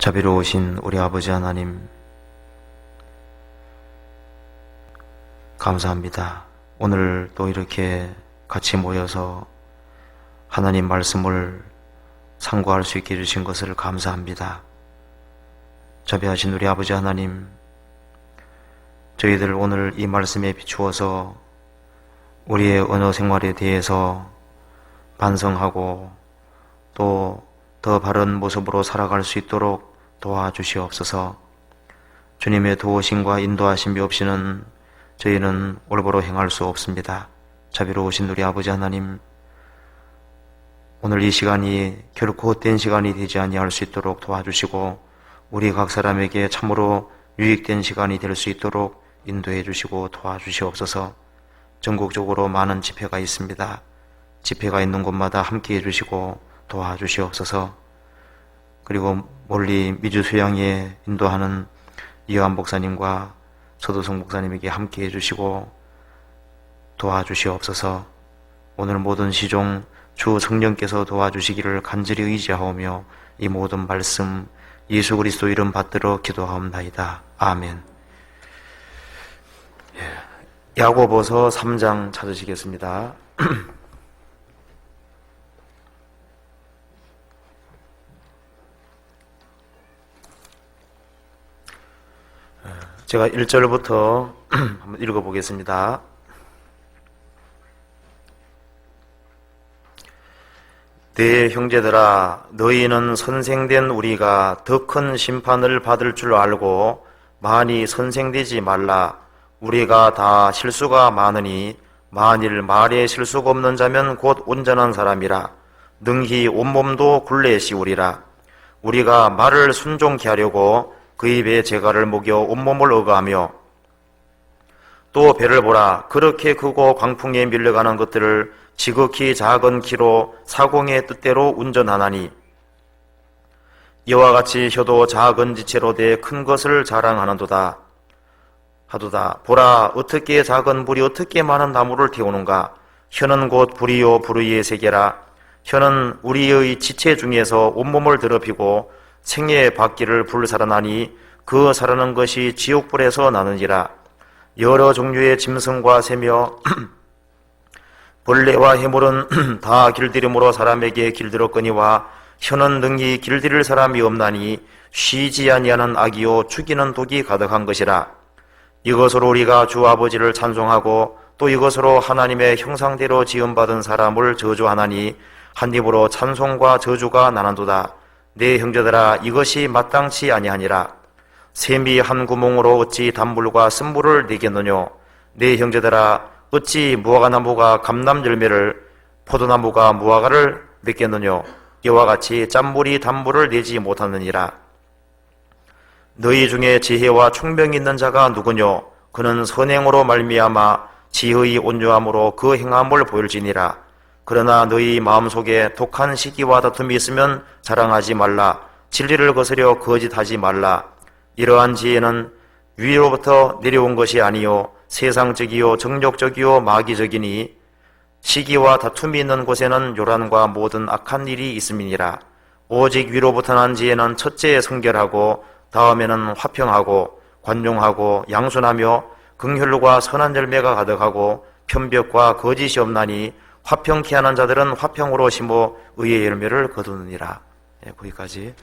자비로우신 우리 아버지 하나님, 감사합니다. 오늘 또 이렇게 같이 모여서 하나님 말씀을 상고할 수 있게 해주신 것을 감사합니다. 자비하신 우리 아버지 하나님, 저희들 오늘 이 말씀에 비추어서 우리의 언어 생활에 대해서 반성하고 또 더 바른 모습으로 살아갈 수 있도록 도와주시옵소서. 주님의 도우심과 인도하심이 없이는 저희는 올바로 행할 수 없습니다. 자비로우신 우리 아버지 하나님, 오늘 이 시간이 결코 헛된 시간이 되지 아니할 수 있도록 도와주시고 우리 각 사람에게 참으로 유익된 시간이 될 수 있도록 인도해 주시고 도와주시옵소서. 전국적으로 많은 집회가 있습니다. 집회가 있는 곳마다 함께해 주시고 도와주시옵소서. 그리고 멀리 미주 수양에 인도하는 이완 목사님과 서도성 목사님에게 함께해 주시고 도와주시옵소서. 오늘 모든 시종 주 성령께서 도와주시기를 간절히 의지하오며 이 모든 말씀 예수 그리스도 이름 받들어 기도하옵나이다. 아멘. 야고보서 3장 찾으시겠습니다. 제가 1절부터 한번 읽어보겠습니다. 내 형제들아, 너희는 선생된 우리가 더 큰 심판을 받을 줄 알고 많이 선생되지 말라. 우리가 다 실수가 많으니 만일 말에 실수가 없는 자면 곧 온전한 사람이라. 능히 온몸도 굴레 씌우리라. 우리가 말을 순종케 하려고 그 입에 재갈을 목여 온몸을 억하며 또 배를 보라. 그렇게 크고 광풍에 밀려가는 것들을 지극히 작은 키로 사공의 뜻대로 운전하나니 이와 같이 혀도 작은 지체로 돼 큰 것을 자랑하는도다 하도다. 보라, 어떻게 작은 불이 어떻게 많은 나무를 태우는가. 혀는 곧 불이요 불의의 세계라. 혀는 우리의 지체 중에서 온몸을 더럽히고 생의 바퀴를 불살아나니 그 살아난 것이 지옥불에서 나느니라. 여러 종류의 짐승과 새며 벌레와 해물은 다 길들임으로 사람에게 길들었거니와 혀는 능히 길들일 사람이 없나니 쉬지 아니하는 악이요 죽이는 독이 가득한 것이라. 이것으로 우리가 주 아버지를 찬송하고 또 이것으로 하나님의 형상대로 지음받은 사람을 저주하나니 한 입으로 찬송과 저주가 나는도다. 내 형제들아, 이것이 마땅치 아니하니라. 샘이 한 구멍으로 어찌 단물과 쓴물을 내겠느뇨. 내 형제들아, 어찌 무화과나무가 감람 열매를 포도나무가 무화과를 맺겠느뇨. 이와 같이 짠물이 단물을 내지 못하느니라. 너희 중에 지혜와 총명이 있는 자가 누구뇨. 그는 선행으로 말미암아 지혜의 온유함으로 그 행함을 보일지니라. 그러나 너희 마음속에 독한 시기와 다툼이 있으면 자랑하지 말라. 진리를 거스려 거짓하지 말라. 이러한 지혜는 위로부터 내려온 것이 아니요 세상적이요 정욕적이요 마귀적이니 시기와 다툼이 있는 곳에는 요란과 모든 악한 일이 있음이니라. 오직 위로부터 난 지혜는 첫째 성결하고 다음에는 화평하고 관용하고 양순하며 긍휼과 선한 열매가 가득하고 편벽과 거짓이 없나니 화평케 하는 자들은 화평으로 심어 의의 열매를 거두느니라. 거기까지.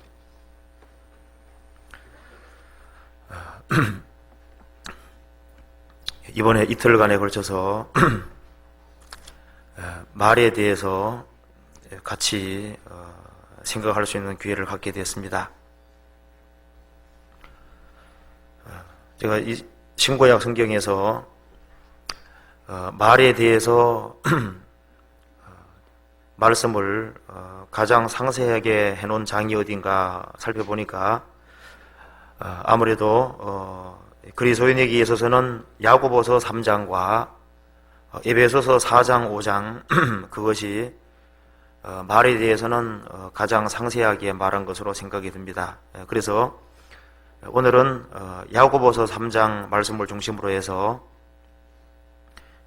이번에 이틀간에 걸쳐서 말에 대해서 같이 생각할 수 있는 기회를 갖게 되었습니다. 제가 이 신구약 성경에서 말에 대해서 말씀을 가장 상세하게 해놓은 장이 어딘가 살펴보니까 아무래도 그리스도인에게 있어서는 야고보서 3장과 에베소서 4장 5장 그것이 말에 대해서는 가장 상세하게 말한 것으로 생각이 듭니다. 그래서 오늘은 야고보서 3장 말씀을 중심으로 해서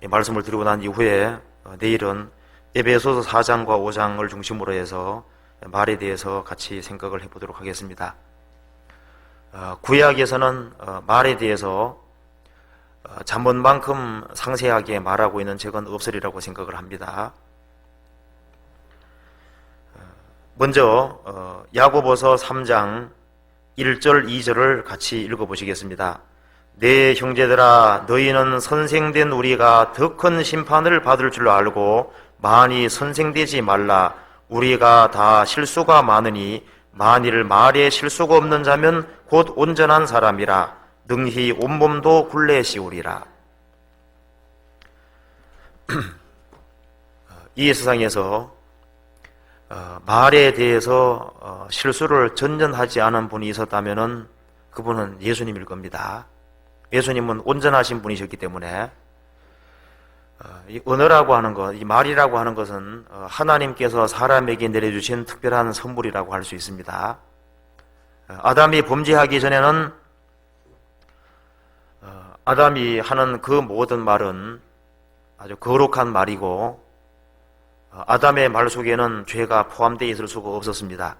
말씀을 드리고 난 이후에 내일은 에베소서 4장과 5장을 중심으로 해서 말에 대해서 같이 생각을 해보도록 하겠습니다. 구약에서는 말에 대해서 잠언만큼 상세하게 말하고 있는 책은 없으리라고 생각을 합니다. 먼저 야고보서 3장 1절 2절을 같이 읽어보시겠습니다. 내 형제들아, 너희는 선생된 우리가 더 큰 심판을 받을 줄 알고 많이 선생되지 말라. 우리가 다 실수가 많으니 만일 말에 실수가 없는 자면 곧 온전한 사람이라. 능히 온몸도 굴레시우리라. 이 세상에서 말에 대해서 실수를 전전하지 않은 분이 있었다면 그분은 예수님일 겁니다. 예수님은 온전하신 분이셨기 때문에 이 언어라고 하는 것, 이 말이라고 하는 것은 하나님께서 사람에게 내려주신 특별한 선물이라고 할 수 있습니다. 아담이 범죄하기 전에는 아담이 하는 그 모든 말은 아주 거룩한 말이고 아담의 말 속에는 죄가 포함되어 있을 수가 없었습니다.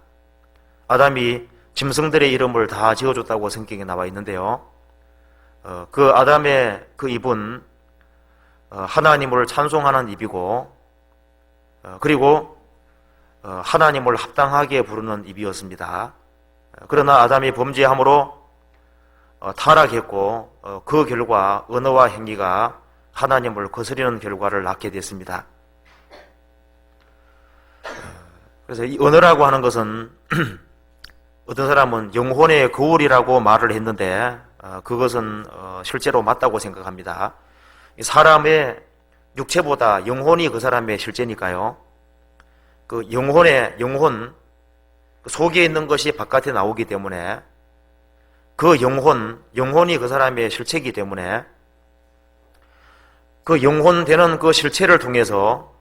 아담이 짐승들의 이름을 다 지어줬다고 성경에 나와 있는데요. 그 아담의 그 입은 하나님을 찬송하는 입이고 그리고 하나님을 합당하게 부르는 입이었습니다. 그러나 아담이 범죄함으로 타락했고 그 결과 언어와 행위가 하나님을 거스리는 결과를 낳게 됐습니다. 그래서 이 언어라고 하는 것은 어떤 사람은 영혼의 거울이라고 말을 했는데 그것은 실제로 맞다고 생각합니다. 사람의 육체보다 영혼이 그 사람의 실제니까요. 그 영혼 속에 있는 것이 바깥에 나오기 때문에 그 영혼이 그 사람의 실체이기 때문에 그 영혼 되는 그 실체를 통해서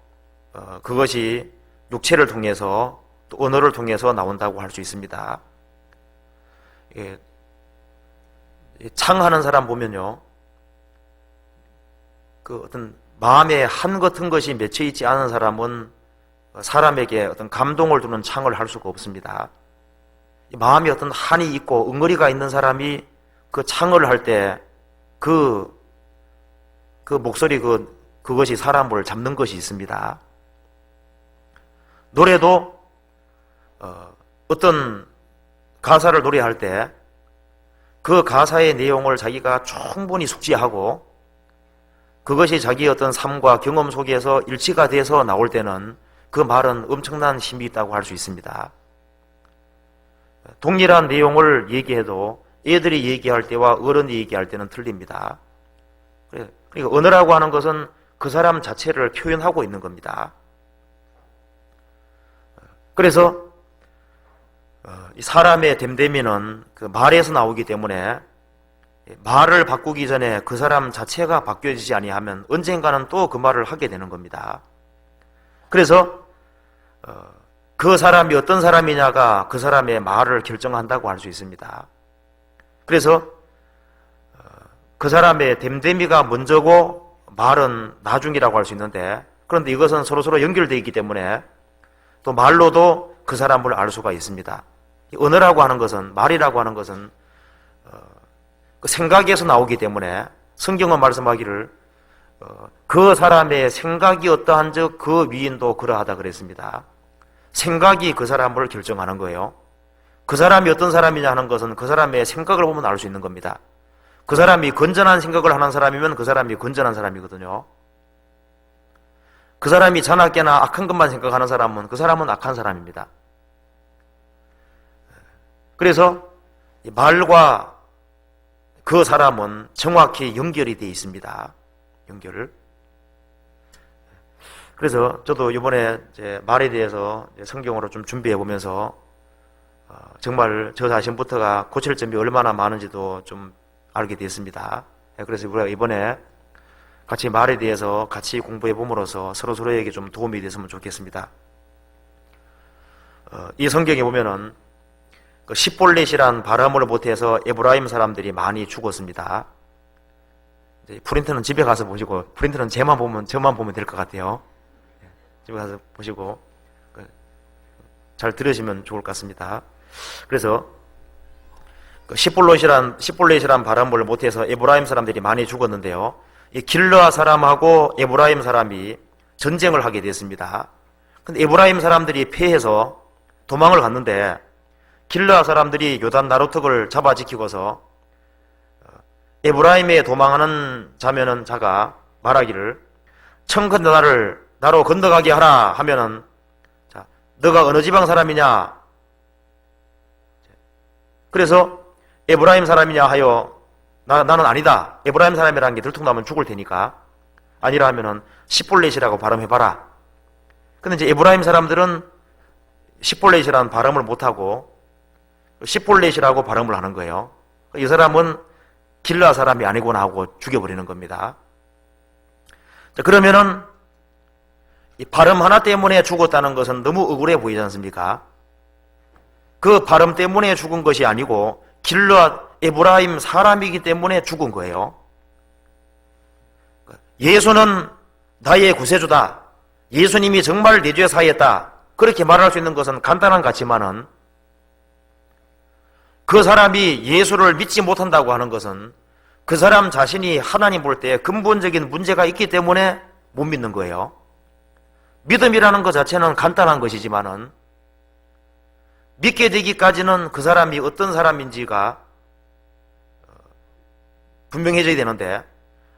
그것이 육체를 통해서 또 언어를 통해서 나온다고 할 수 있습니다. 창하는 사람 보면요, 그 어떤 마음에 한 같은 것이 맺혀 있지 않은 사람은 사람에게 어떤 감동을 주는 창을 할 수가 없습니다. 마음에 어떤 한이 있고 응어리가 있는 사람이 그 창을 할 때 그 목소리 그것이 사람을 잡는 것이 있습니다. 노래도 어떤 가사를 노래할 때 그 가사의 내용을 자기가 충분히 숙지하고 그것이 자기의 어떤 삶과 경험 속에서 일치가 돼서 나올 때는 그 말은 엄청난 힘이 있다고 할 수 있습니다. 동일한 내용을 얘기해도 애들이 얘기할 때와 어른이 얘기할 때는 틀립니다. 그러니까 언어라고 하는 것은 그 사람 자체를 표현하고 있는 겁니다. 그래서 사람의 됨됨이는 그 말에서 나오기 때문에 말을 바꾸기 전에 그 사람 자체가 바뀌어지지 아니하면 언젠가는 또 그 말을 하게 되는 겁니다. 그래서 그 사람이 어떤 사람이냐가 그 사람의 말을 결정한다고 할 수 있습니다. 그래서 그 사람의 됨됨이가 먼저고 말은 나중이라고 할 수 있는데, 그런데 이것은 서로서로 연결되어 있기 때문에 또 말로도 그 사람을 알 수가 있습니다. 언어라고 하는 것은, 말이라고 하는 것은 그 생각에서 나오기 때문에 성경은 말씀하기를 그 사람의 생각이 어떠한 즉 그 위인도 그러하다 그랬습니다. 생각이 그 사람을 결정하는 거예요. 그 사람이 어떤 사람이냐 하는 것은 그 사람의 생각을 보면 알 수 있는 겁니다. 그 사람이 건전한 생각을 하는 사람이면 그 사람이 건전한 사람이거든요. 그 사람이 잔악계나 악한 것만 생각하는 사람은 그 사람은 악한 사람입니다. 그래서 말과 그 사람은 정확히 연결이 되어 있습니다. 연결을. 그래서 저도 이번에 이제 말에 대해서 성경으로 좀 준비해 보면서 정말 저 자신부터가 고칠 점이 얼마나 많은지도 좀 알게 됐습니다. 그래서 우리가 이번에 같이 말에 대해서 같이 공부해 봄으로써 서로에게 좀 도움이 됐으면 좋겠습니다. 이 성경에 보면은 그 십볼렛이란 발음을 못해서 에브라임 사람들이 많이 죽었습니다. 이제 프린트는 집에 가서 보시고, 프린트는 저만 보면 될 것 같아요. 집에 가서 보시고 잘 들으시면 좋을 것 같습니다. 그래서 시볼렛이란 발음을 못해서 에브라임 사람들이 많이 죽었는데요. 이 길르아 사람하고 에브라임 사람이 전쟁을 하게 됐습니다. 근데 에브라임 사람들이 패해서 도망을 갔는데 길르아 사람들이 요단 나루턱을 잡아 지키고서 에브라임에 도망하는 자가 말하기를 청컨대 나로 건너가게 하라 하면은, 자, 너가 어느 지방 사람이냐? 그래서 에브라임 사람이냐 하여 나는 아니다. 에브라임 사람이라는 게 들통나면 죽을 테니까 아니라 하면은 시볼렛이라고 발음해봐라. 근데 이제 에브라임 사람들은 시볼렛이라는 발음을 못하고 시볼렛이라고 발음을 하는 거예요. 이 사람은 길르아 사람이 아니구나 하고 죽여버리는 겁니다. 자, 그러면은 이 발음 하나 때문에 죽었다는 것은 너무 억울해 보이지 않습니까? 그 발음 때문에 죽은 것이 아니고 길르아 에브라임 사람이기 때문에 죽은 거예요. 예수는 나의 구세주다. 예수님이 정말 내 죄 사했다. 그렇게 말할 수 있는 것은 간단한 같지만은 그 사람이 예수를 믿지 못한다고 하는 것은 그 사람 자신이 하나님 볼 때 근본적인 문제가 있기 때문에 못 믿는 거예요. 믿음이라는 것 자체는 간단한 것이지만은 믿게 되기까지는 그 사람이 어떤 사람인지가 분명해져야 되는데,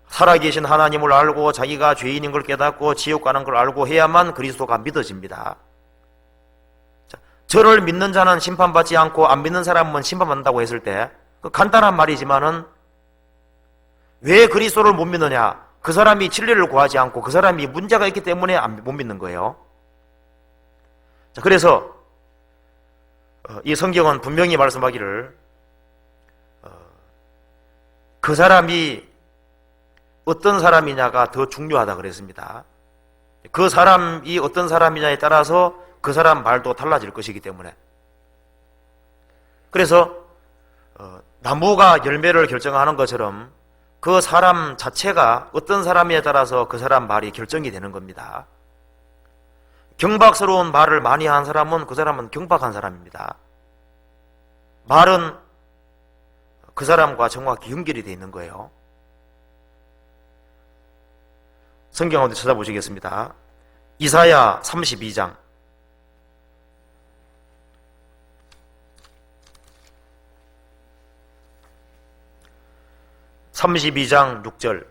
살아계신 하나님을 알고 자기가 죄인인 걸 깨닫고 지옥 가는 걸 알고 해야만 그리스도가 믿어집니다. 자, 저를 믿는 자는 심판받지 않고 안 믿는 사람은 심판받는다고 했을 때 그 간단한 말이지만은 왜 그리스도를 못 믿느냐? 그 사람이 진리를 구하지 않고 그 사람이 문제가 있기 때문에 못 믿는 거예요. 자, 그래서 이 성경은 분명히 말씀하기를 그 사람이 어떤 사람이냐가 더 중요하다 그랬습니다. 그 사람이 어떤 사람이냐에 따라서 그 사람 말도 달라질 것이기 때문에. 그래서 나무가 열매를 결정하는 것처럼 그 사람 자체가 어떤 사람에 따라서 그 사람 말이 결정이 되는 겁니다. 경박스러운 말을 많이 하는 사람은 그 사람은 경박한 사람입니다. 말은 그 사람과 정확히 연결이 되어 있는 거예요. 성경 어디 찾아보시겠습니다. 이사야 32장 6절.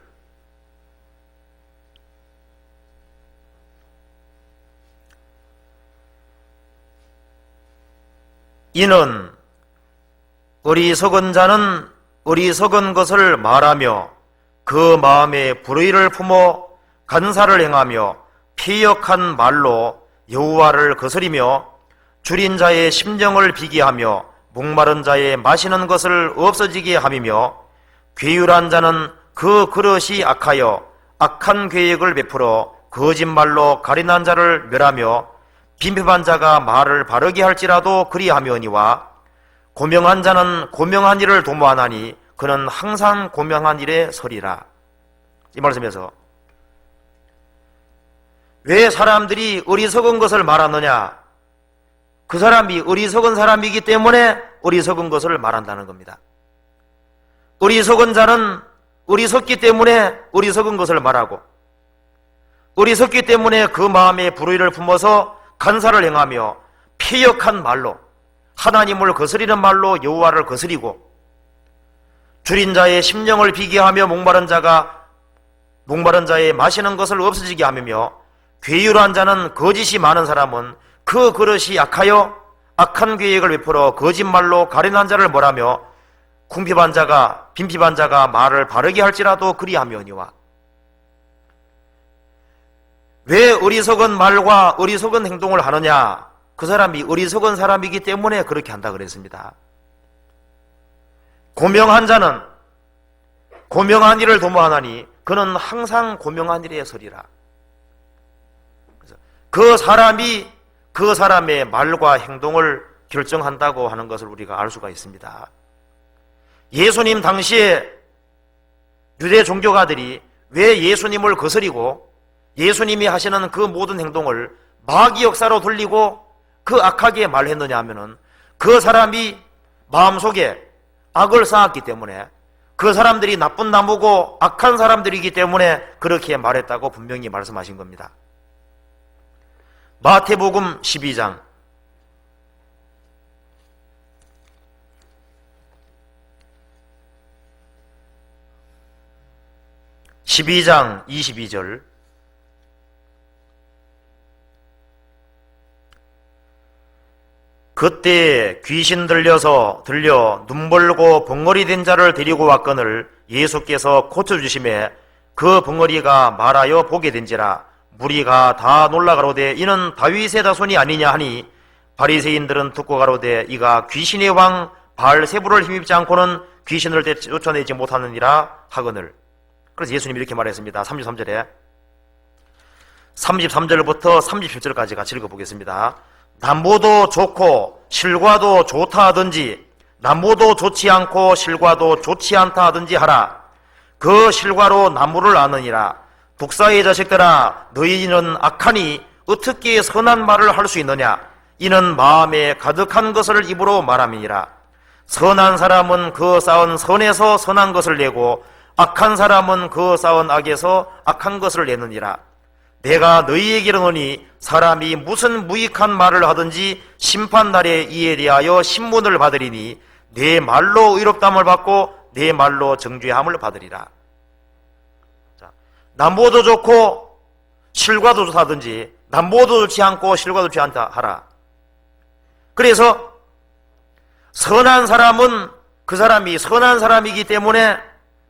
이는 어리석은 자는 어리석은 것을 말하며 그 마음에 불의를 품어 간사를 행하며 패역한 말로 여호와를 거스리며 줄인 자의 심정을 비기하며 목마른 자의 마시는 것을 없어지게 함이며 괴율한 자는 그 그릇이 악하여 악한 계획을 베풀어 거짓말로 가린한 자를 멸하며 빈핍한 자가 말을 바르게 할지라도 그리하며니와 고명한 자는 고명한 일을 도모하나니 그는 항상 고명한 일에 서리라. 이 말씀에서 왜 사람들이 어리석은 것을 말하느냐? 그 사람이 어리석은 사람이기 때문에 어리석은 것을 말한다는 겁니다. 어리석은 자는 어리석기 때문에 어리석은 것을 말하고, 어리석기 때문에 그 마음에 불의를 품어서 간사를 행하며 패역한 말로, 하나님을 거스리는 말로 여호와를 거스리고, 줄인 자의 심령을 비게하며 목마른 자의 마시는 것을 없어지게 하며, 괴율한 자는 거짓이 많은 사람은 그 그릇이 악하여 악한 계획을 베풀어 거짓말로 가련한 자를 몰하며 빈핍한 자가 말을 바르게 할지라도 그리하며니와. 왜 어리석은 말과 어리석은 행동을 하느냐? 그 사람이 어리석은 사람이기 때문에 그렇게 한다 그랬습니다. 고명한 자는 고명한 일을 도모하나니 그는 항상 고명한 일에 서리라. 그 사람이 그 사람의 말과 행동을 결정한다고 하는 것을 우리가 알 수가 있습니다. 예수님 당시에 유대 종교가들이 왜 예수님을 거스리고 예수님이 하시는 그 모든 행동을 마귀 역사로 돌리고 그 악하게 말했느냐 하면은 그 사람이 마음속에 악을 쌓았기 때문에, 그 사람들이 나쁜 나무고 악한 사람들이기 때문에 그렇게 말했다고 분명히 말씀하신 겁니다. 마태복음 12장 22절 그때 귀신 들려 눈 벌고 벙어리 된 자를 데리고 왔거늘 예수께서 고쳐주심에 그 벙어리가 말하여 보게 된지라. 무리가 다 놀라가로되 이는 다윗의 자손이 아니냐 하니 바리새인들은 듣고 가로되 이가 귀신의 왕 바알세불을 힘입지 않고는 귀신을 쫓아내지 못하느니라 하거늘. 그래서 예수님이 이렇게 말했습니다. 33절에 33절부터 37절까지 같이 읽어보겠습니다. 남보도 좋고 실과도 좋다 하든지 남보도 좋지 않고 실과도 좋지 않다 하든지 하라. 그 실과로 나무를 아느니라. 북사의 자식들아, 너희는 악하니 어떻게 선한 말을 할 수 있느냐? 이는 마음에 가득한 것을 입으로 말함이니라. 선한 사람은 그 쌓은 선에서 선한 것을 내고 악한 사람은 그 쌓은 악에서 악한 것을 내느니라. 내가 너희에게 이르노니 사람이 무슨 무익한 말을 하든지 심판날에 이에 대하여 신문을 받으리니 내 말로 의롭담을 받고 내 말로 정죄함을 받으리라. 자, 남보도 좋고 실과도 좋다든지 남보도 좋지 않고 실과도 좋지 않다 하라. 그래서 선한 사람은 그 사람이 선한 사람이기 때문에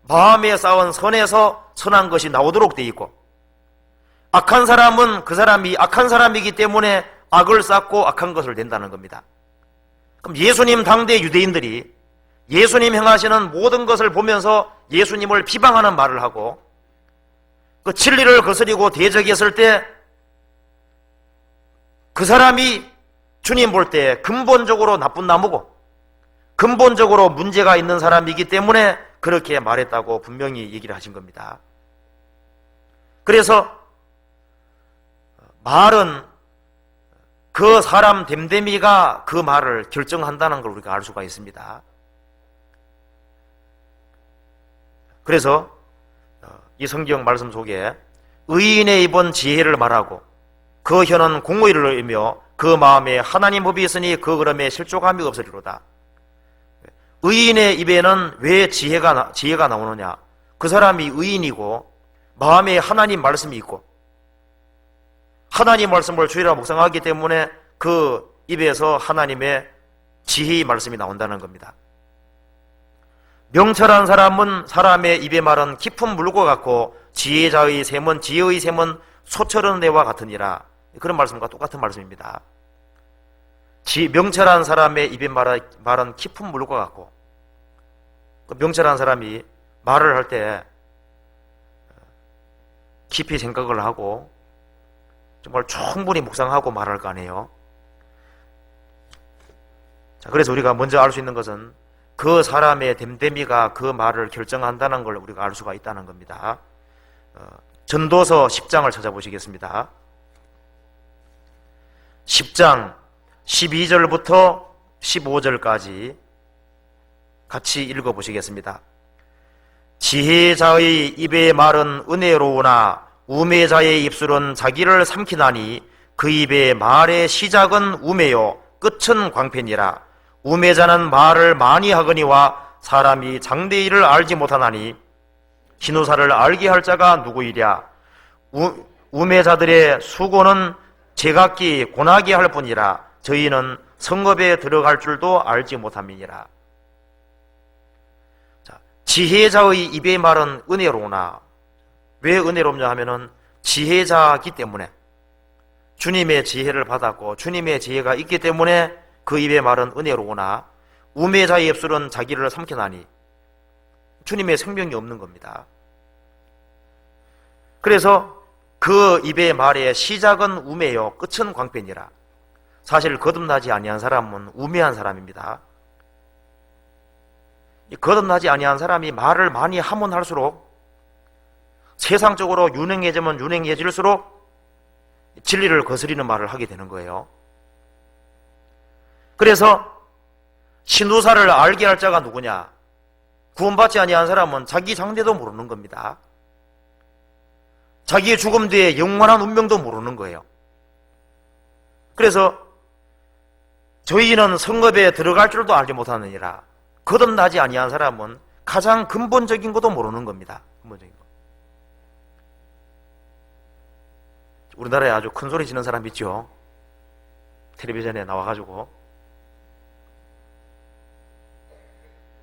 마음에 쌓은 선에서 선한 것이 나오도록 돼 있고, 악한 사람은 그 사람이 악한 사람이기 때문에 악을 쌓고 악한 것을 낸다는 겁니다. 그럼 예수님 당대 유대인들이 예수님 행하시는 모든 것을 보면서 예수님을 비방하는 말을 하고 그 진리를 거스리고 대적했을 때 그 사람이 주님 볼 때 근본적으로 나쁜 나무고 근본적으로 문제가 있는 사람이기 때문에 그렇게 말했다고 분명히 얘기를 하신 겁니다. 그래서 말은 그 사람 됨됨이가 그 말을 결정한다는 걸 우리가 알 수가 있습니다. 그래서 이 성경 말씀 속에 의인의 입은 지혜를 말하고 그 혀는 공의를 의며 그 마음에 하나님 법이 있으니 그 걸음에 실족함이 없으리로다. 의인의 입에는 왜 지혜가 나오느냐? 그 사람이 의인이고 마음에 하나님 말씀이 있고 하나님 말씀을 주일날 묵상하기 때문에 그 입에서 하나님의 지혜의 말씀이 나온다는 겁니다. 명철한 사람은 사람의 입의 말은 깊은 물과 같고 지혜자의 셈은 지혜의 셈은 소철은 내와 같으니라. 그런 말씀과 똑같은 말씀입니다. 명철한 사람의 입의 말은 깊은 물과 같고, 명철한 사람이 말을 할 때 깊이 생각을 하고 정말 충분히 묵상하고 말할 거 아니에요. 자, 그래서 우리가 먼저 알 수 있는 것은 그 사람의 됨됨이가 그 말을 결정한다는 걸 우리가 알 수가 있다는 겁니다. 전도서 10장을 찾아보시겠습니다. 10장 12절부터 15절까지 같이 읽어보시겠습니다. 지혜자의 입의 말은 은혜로우나 우매자의 입술은 자기를 삼키나니 그 입의 말의 시작은 우매요 끝은 광팬이라. 우매자는 말을 많이 하거니와 사람이 장대 일을 알지 못하나니 신우사를 알게 할 자가 누구이랴. 우매자들의 수고는 제각기 고나게 할 뿐이라. 저희는 성읍에 들어갈 줄도 알지 못함이니라. 자, 지혜자의 입의 말은 은혜로우나, 왜 은혜롭냐 하면은 지혜자이기 때문에, 주님의 지혜를 받았고 주님의 지혜가 있기 때문에 그 입의 말은 은혜로우나 우매자의 입술은 자기를 삼켜나니 주님의 생명이 없는 겁니다. 그래서 그 입의 말의 시작은 우매요 끝은 광팬이라. 사실 거듭나지 아니한 사람은 우매한 사람입니다. 거듭나지 아니한 사람이 말을 많이 하면 할수록, 세상적으로 유능해지면 유능해질수록 진리를 거스리는 말을 하게 되는 거예요. 그래서 신우사를 알게 할 자가 누구냐? 구원받지 아니한 사람은 자기 장래도 모르는 겁니다. 자기의 죽음 뒤에 영원한 운명도 모르는 거예요. 그래서 저희는 성읍에 들어갈 줄도 알지 못하느니라. 거듭나지 아니한 사람은 가장 근본적인 것도 모르는 겁니다. 근본적인 거. 우리나라에 아주 큰 소리 지는 사람 있죠? 텔레비전에 나와가지고.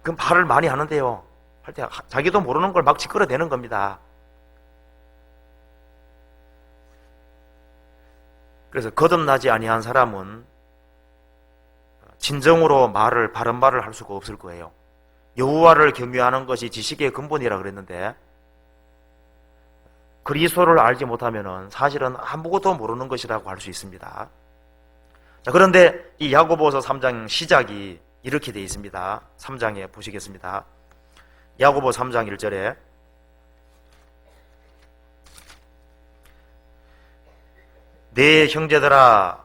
그 말을 많이 하는데요. 할 때 자기도 모르는 걸 막 짓거려대는 겁니다. 그래서 거듭나지 아니한 사람은 진정으로 바른 말을 할 수가 없을 거예요. 여호와를 경외하는 것이 지식의 근본이라 그랬는데 그리스도를 알지 못하면은 사실은 아무것도 모르는 것이라고 할 수 있습니다. 자, 그런데 이 야고보서 3장 시작이 이렇게 되어 있습니다. 3장에 보시겠습니다. 야고보 3장 1절에 내 형제들아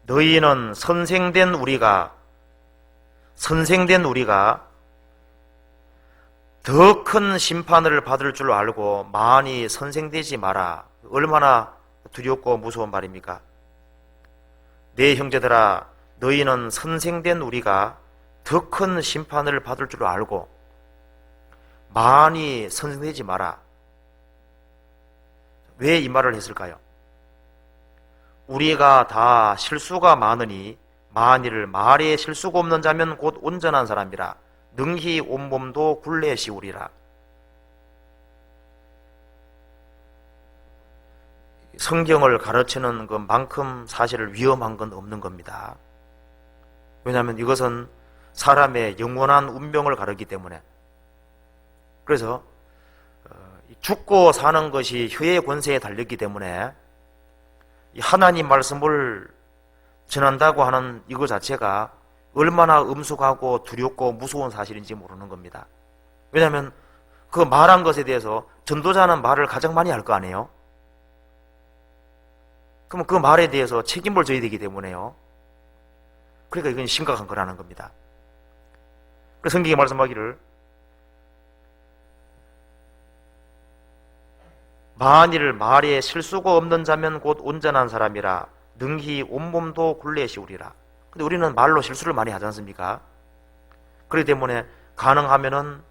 너희는 선생된 우리가 더 큰 심판을 받을 줄 알고 많이 선생되지 마라. 얼마나 두렵고 무서운 말입니까? 내 형제들아 너희는 선생된 우리가 더 큰 심판을 받을 줄 알고 많이 선생되지 마라. 왜 이 말을 했을까요? 우리가 다 실수가 많으니 만일 말에 실수가 없는 자면 곧 온전한 사람이라 능히 온몸도 굴레시우리라. 성경을 가르치는 것만큼 사실 위험한 건 없는 겁니다. 왜냐하면 이것은 사람의 영원한 운명을 가르치기 때문에. 그래서 죽고 사는 것이 혀의 권세에 달렸기 때문에 하나님 말씀을 전한다고 하는 이거 자체가 얼마나 엄숙하고 두렵고 무서운 사실인지 모르는 겁니다. 왜냐하면 그 말한 것에 대해서 전도자는 말을 가장 많이 할 거 아니에요? 그럼 그 말에 대해서 책임을 져야 되기 때문에요. 그러니까 이건 심각한 거라는 겁니다. 그래서 성경이 말씀하기를 만일 말에 실수가 없는 자면 곧 온전한 사람이라 능히 온몸도 굴레시우리라. 근데 우리는 말로 실수를 많이 하지 않습니까? 그렇기 때문에 가능하면은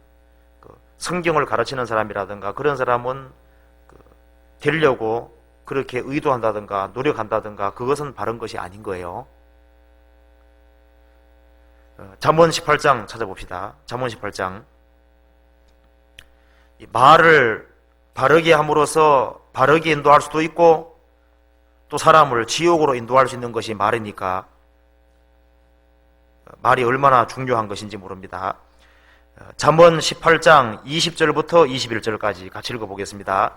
성경을 가르치는 사람이라든가 그런 사람은 되려고 그렇게 의도한다든가 노력한다든가 그것은 바른 것이 아닌 거예요. 잠언 18장 찾아봅시다. 잠언 18장. 말을 바르게 함으로써 바르게 인도할 수도 있고 또 사람을 지옥으로 인도할 수 있는 것이 말이니까 말이 얼마나 중요한 것인지 모릅니다. 잠언 18장 20절부터 21절까지 같이 읽어보겠습니다.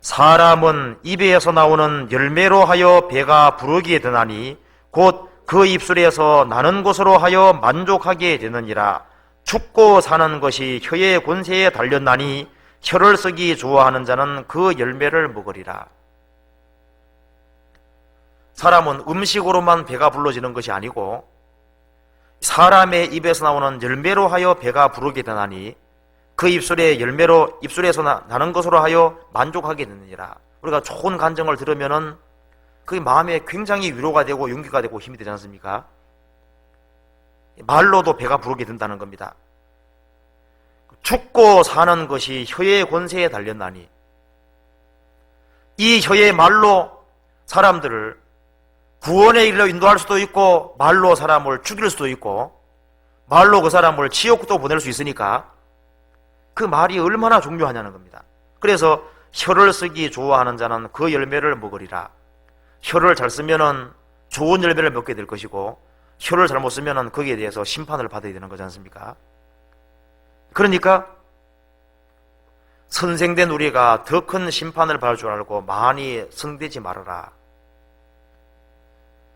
사람은 입에서 나오는 열매로 하여 배가 부르게 되나니 곧 그 입술에서 나는 것으로 하여 만족하게 되느니라. 죽고 사는 것이 혀의 권세에 달렸나니 혀를 쓰기 좋아하는 자는 그 열매를 먹으리라. 사람은 음식으로만 배가 불러지는 것이 아니고 사람의 입에서 나오는 열매로 하여 배가 부르게 되나니 그 입술의 열매로 입술에서 나는 것으로 하여 만족하게 되느니라. 우리가 좋은 간증을 들으면은 그게 마음에 굉장히 위로가 되고 용기가 되고 힘이 되지 않습니까? 말로도 배가 부르게 된다는 겁니다. 죽고 사는 것이 혀의 권세에 달렸나니 이 혀의 말로 사람들을 구원의 길로 인도할 수도 있고 말로 사람을 죽일 수도 있고 말로 그 사람을 지옥도 보낼 수 있으니까 그 말이 얼마나 중요하냐는 겁니다. 그래서 혀를 쓰기 좋아하는 자는 그 열매를 먹으리라. 혀를 잘 쓰면은 좋은 열매를 먹게 될 것이고 혀를 잘못 쓰면은 거기에 대해서 심판을 받아야 되는 거지 않습니까? 그러니까 선생된 우리가 더 큰 심판을 받을 줄 알고 많이 성되지 말아라.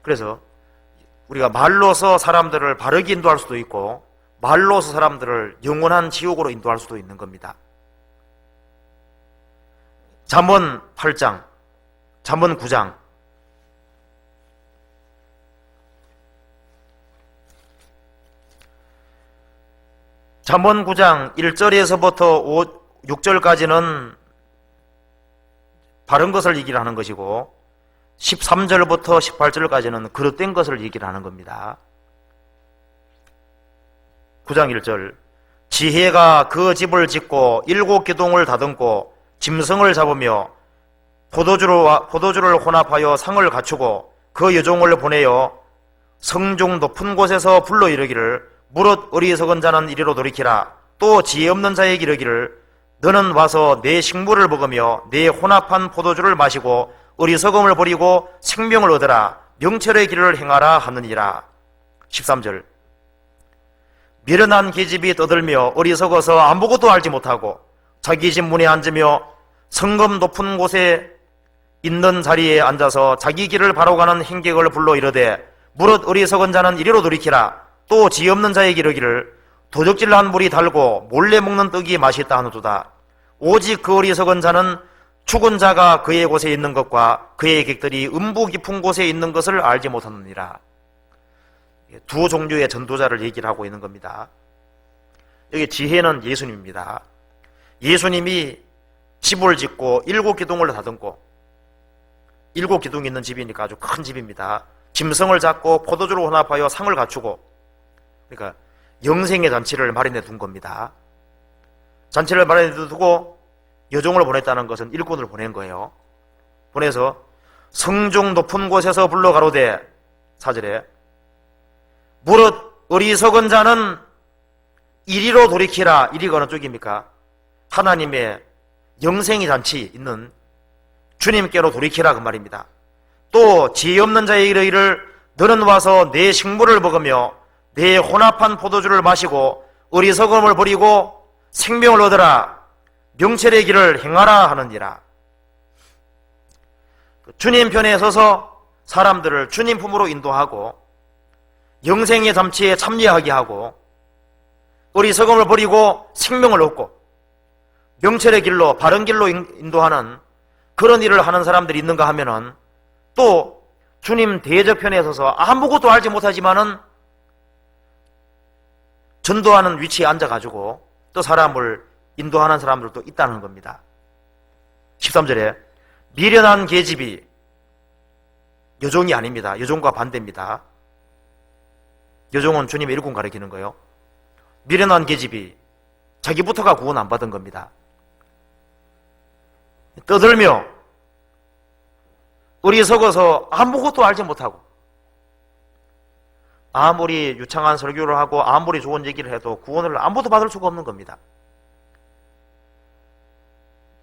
그래서 우리가 말로서 사람들을 바르게 인도할 수도 있고 말로서 사람들을 영원한 지옥으로 인도할 수도 있는 겁니다. 잠언 8장, 잠언 9장. 잠언 9장 1절에서부터 6절까지는 바른 것을 얘기를 하는 것이고 13절부터 18절까지는 그릇된 것을 얘기를 하는 겁니다. 9장 1절 지혜가 그 집을 짓고 7 기둥을 다듬고 짐승을 잡으며 포도주를 혼합하여 상을 갖추고 그 여종을 보내어 성중 높은 곳에서 불러 이르기를 무릇 어리석은 자는 이리로 돌이키라. 또 지혜 없는 자에게 이르기를 너는 와서 내 식물을 먹으며 내 혼합한 포도주를 마시고 어리석음을 버리고 생명을 얻으라. 명철의 길을 행하라 하느니라. 13절 미련한 계집이 떠들며 어리석어서 아무것도 알지 못하고 자기 집 문에 앉으며 성금 높은 곳에 있는 자리에 앉아서 자기 길을 바로 가는 행객을 불러 이르되 무릇 어리석은 자는 이리로 돌이키라. 또 지혜 없는 자에게 이르기를 도적질한 물이 달고 몰래 먹는 떡이 맛있다 하노도다. 오직 그 어리석은 자는 죽은 자가 그의 곳에 있는 것과 그의 객들이 음부 깊은 곳에 있는 것을 알지 못하느니라. 두 종류의 전도자를 얘기를 하고 있는 겁니다. 여기 지혜는 예수님입니다. 예수님이 집을 짓고 7 기둥을 다듬고 7 기둥이 있는 집이니까 아주 큰 집입니다. 짐승을 잡고 포도주를 혼합하여 상을 갖추고, 그러니까 영생의 잔치를 마련해 둔 겁니다. 잔치를 마련해 두고 여종을 보냈다는 것은 일꾼을 보낸 거예요. 보내서 성중 높은 곳에서 불러 가로되 4절에 무릇 어리석은 자는 이리로 돌이키라. 이리가 어느 쪽입니까? 하나님의 영생의 잔치 있는 주님께로 돌이키라 그 말입니다. 또 지혜 없는 자의 이르기를 너는 와서 내 식물을 먹으며 내 혼합한 포도주를 마시고 어리석음을 버리고 생명을 얻으라. 명철의 길을 행하라 하느니라. 주님 편에 서서 사람들을 주님 품으로 인도하고 영생의 잔치에 참여하게 하고 어리석음을 버리고 생명을 얻고 명철의 길로 바른 길로 인도하는 그런 일을 하는 사람들이 있는가 하면은 또 주님 대적편에 서서 아무것도 알지 못하지만은 전도하는 위치에 앉아가지고 또 사람을 인도하는 사람들도 있다는 겁니다. 13절에 미련한 계집이 여종이 아닙니다. 여종과 반대입니다. 여종은 주님의 일꾼 가리키는 거예요. 미련한 계집이 자기부터가 구원 안 받은 겁니다. 떠들며 어리석어서 아무것도 알지 못하고 아무리 유창한 설교를 하고 아무리 좋은 얘기를 해도 구원을 아무도 받을 수가 없는 겁니다.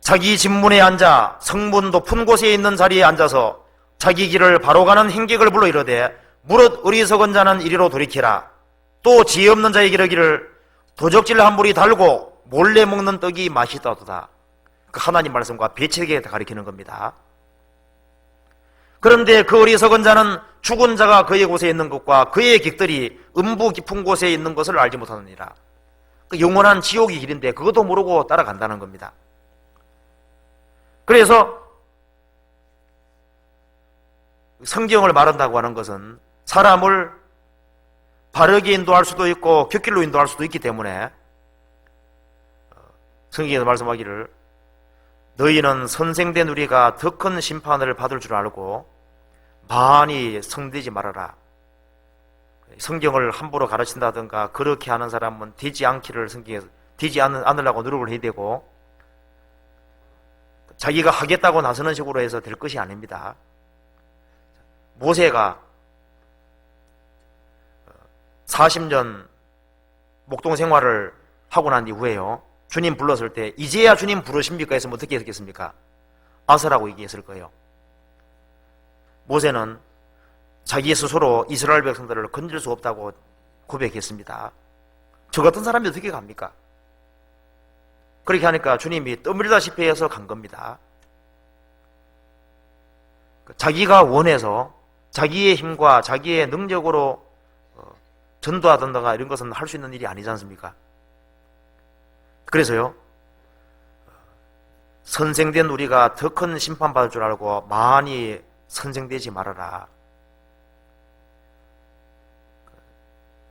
자기 집 문에 앉아 성문 높은 곳에 있는 자리에 앉아서 자기 길을 바로 가는 행객을 불러 이르되 무릇 어리석은 자는 이리로 돌이키라. 또 지혜 없는 자의 이르기를 도적질 한 물이 달고 몰래 먹는 떡이 맛있다도다. 그 하나님 말씀과 배치에게 가리키는 겁니다. 그런데 그 어리석은 자는 죽은 자가 그의 곳에 있는 것과 그의 객들이 음부 깊은 곳에 있는 것을 알지 못하느니라. 그 영원한 지옥의 길인데 그것도 모르고 따라간다는 겁니다. 그래서 성경을 말한다고 하는 것은 사람을 바르게 인도할 수도 있고 곁길로 인도할 수도 있기 때문에 성경에서 말씀하기를 너희는 선생된 우리가 더 큰 심판을 받을 줄 알고 많이 성되지 말아라. 성경을 함부로 가르친다든가 그렇게 하는 사람은 되지 않기를 성경에서 되지 않으려고 노력을 해야 되고 자기가 하겠다고 나서는 식으로 해서 될 것이 아닙니다. 모세가 40년 목동 생활을 하고 난 이후에요. 주님 불렀을 때 이제야 주님 부르십니까? 했으면 어떻게 했겠습니까? 아서라고 얘기했을 거예요. 모세는 자기 스스로 이스라엘 백성들을 건질 수 없다고 고백했습니다. 저 같은 사람이 어떻게 갑니까? 그렇게 하니까 주님이 떠밀다시피 해서 간 겁니다. 자기가 원해서 자기의 힘과 자기의 능력으로 전도하던가 이런 것은 할 수 있는 일이 아니지 않습니까? 그래서요, 선생된 우리가 더 큰 심판받을 줄 알고 많이 선생되지 말아라.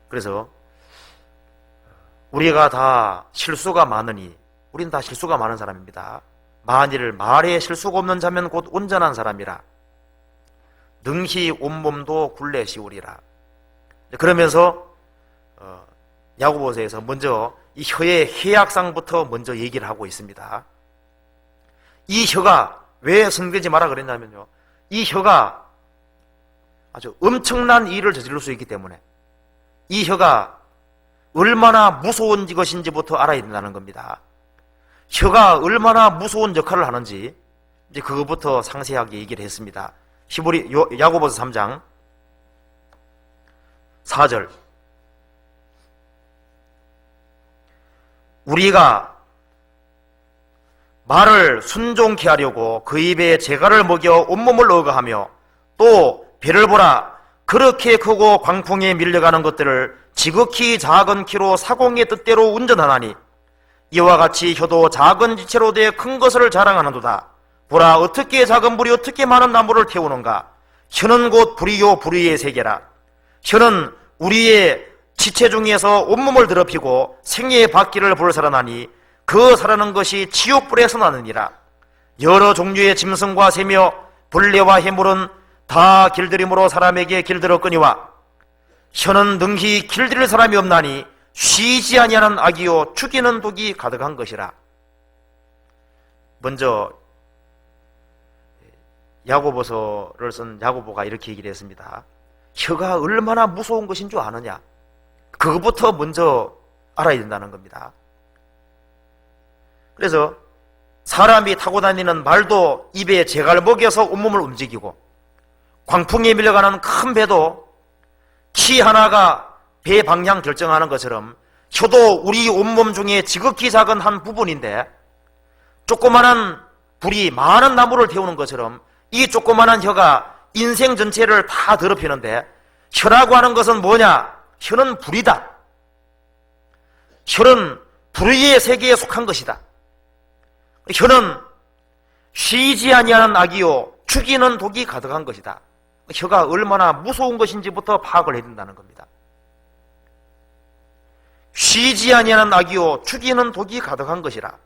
그래서 우리가 다 실수가 많으니, 우린 다 실수가 많은 사람입니다. 만일 말에 실수가 없는 자면 곧 온전한 사람이라. 능히 온몸도 굴레 씌우리라. 그러면서 야고보서에서 먼저 이 혀의 해악상부터 먼저 얘기를 하고 있습니다. 이 혀가 왜 성되지 마라 그랬냐면요, 이 혀가 아주 엄청난 일을 저지를 수 있기 때문에, 이 혀가 얼마나 무서운 것인지부터 알아야 된다는 겁니다. 혀가 얼마나 무서운 역할을 하는지 이제 그것부터 상세하게 얘기를 했습니다. 야고보서 3장 4절. 우리가 말을 순종케 하려고 그 입에 재갈을 먹여 온몸을 억어하며 또 배를 보라, 그렇게 크고 광풍에 밀려가는 것들을 지극히 작은 키로 사공의 뜻대로 운전하나니 이와 같이 혀도 작은 지체로 돼 큰 것을 자랑하는도다. 보라, 어떻게 작은 불이 어떻게 많은 나무를 태우는가. 혀는 곧 불이요 불의의 세계라. 혀는 우리의 지체 중에서 온몸을 더럽히고 생애의 바퀴를 불살아나니 그 살아난 것이 지옥불에서 나느니라. 여러 종류의 짐승과 새며 벌레와 해물은 다 길들임으로 사람에게 길들었거니와 혀는 능히 길들일 사람이 없나니 쉬지 아니하는 악이요 죽이는 독이 가득한 것이라. 먼저 야고보서를 쓴 야고보가 이렇게 얘기를 했습니다. 혀가 얼마나 무서운 것인 줄 아느냐, 그것부터 먼저 알아야 된다는 겁니다. 그래서 사람이 타고 다니는 말도 입에 재갈 먹여서 온몸을 움직이고, 광풍에 밀려가는 큰 배도 키 하나가 배 방향 결정하는 것처럼 혀도 우리 온몸 중에 지극히 작은 한 부분인데, 조그마한 불이 많은 나무를 태우는 것처럼 이 조그마한 혀가 인생 전체를 다 더럽히는데, 혀라고 하는 것은 뭐냐? 혀는 불이다. 혀는 불의의 세계에 속한 것이다. 혀는 쉬지 아니하는 악이요 죽이는 독이 가득한 것이다. 혀가 얼마나 무서운 것인지부터 파악을 해야 된다는 겁니다. 쉬지 아니하는 악이요 죽이는 독이 가득한 것이라.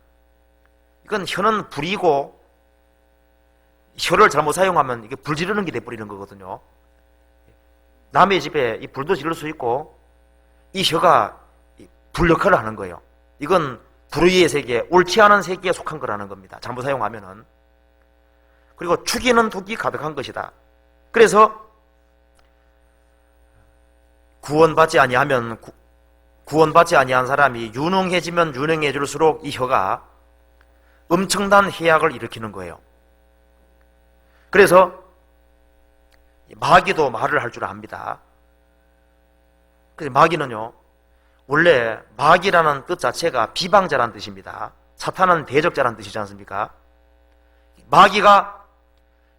이건 혀는 불이고, 혀를 잘못 사용하면 이게 불 지르는 게 돼버리는 거거든요. 남의 집에 이 불도 지를 수 있고, 이 혀가 불 역할을 하는 거예요. 이건 불의의 세계, 옳지 않은 세계에 속한 거라는 겁니다. 잘못 사용하면은. 그리고 죽이는 독이 가득한 것이다. 그래서 구원받지 아니한 사람이 유능해지면 유능해질수록 이 혀가 엄청난 해악을 일으키는 거예요. 그래서 마귀도 말을 할 줄 압니다. 그래서 마귀는요, 원래 마귀라는 뜻 자체가 비방자라는 뜻입니다. 사탄은 대적자라는 뜻이지 않습니까? 마귀가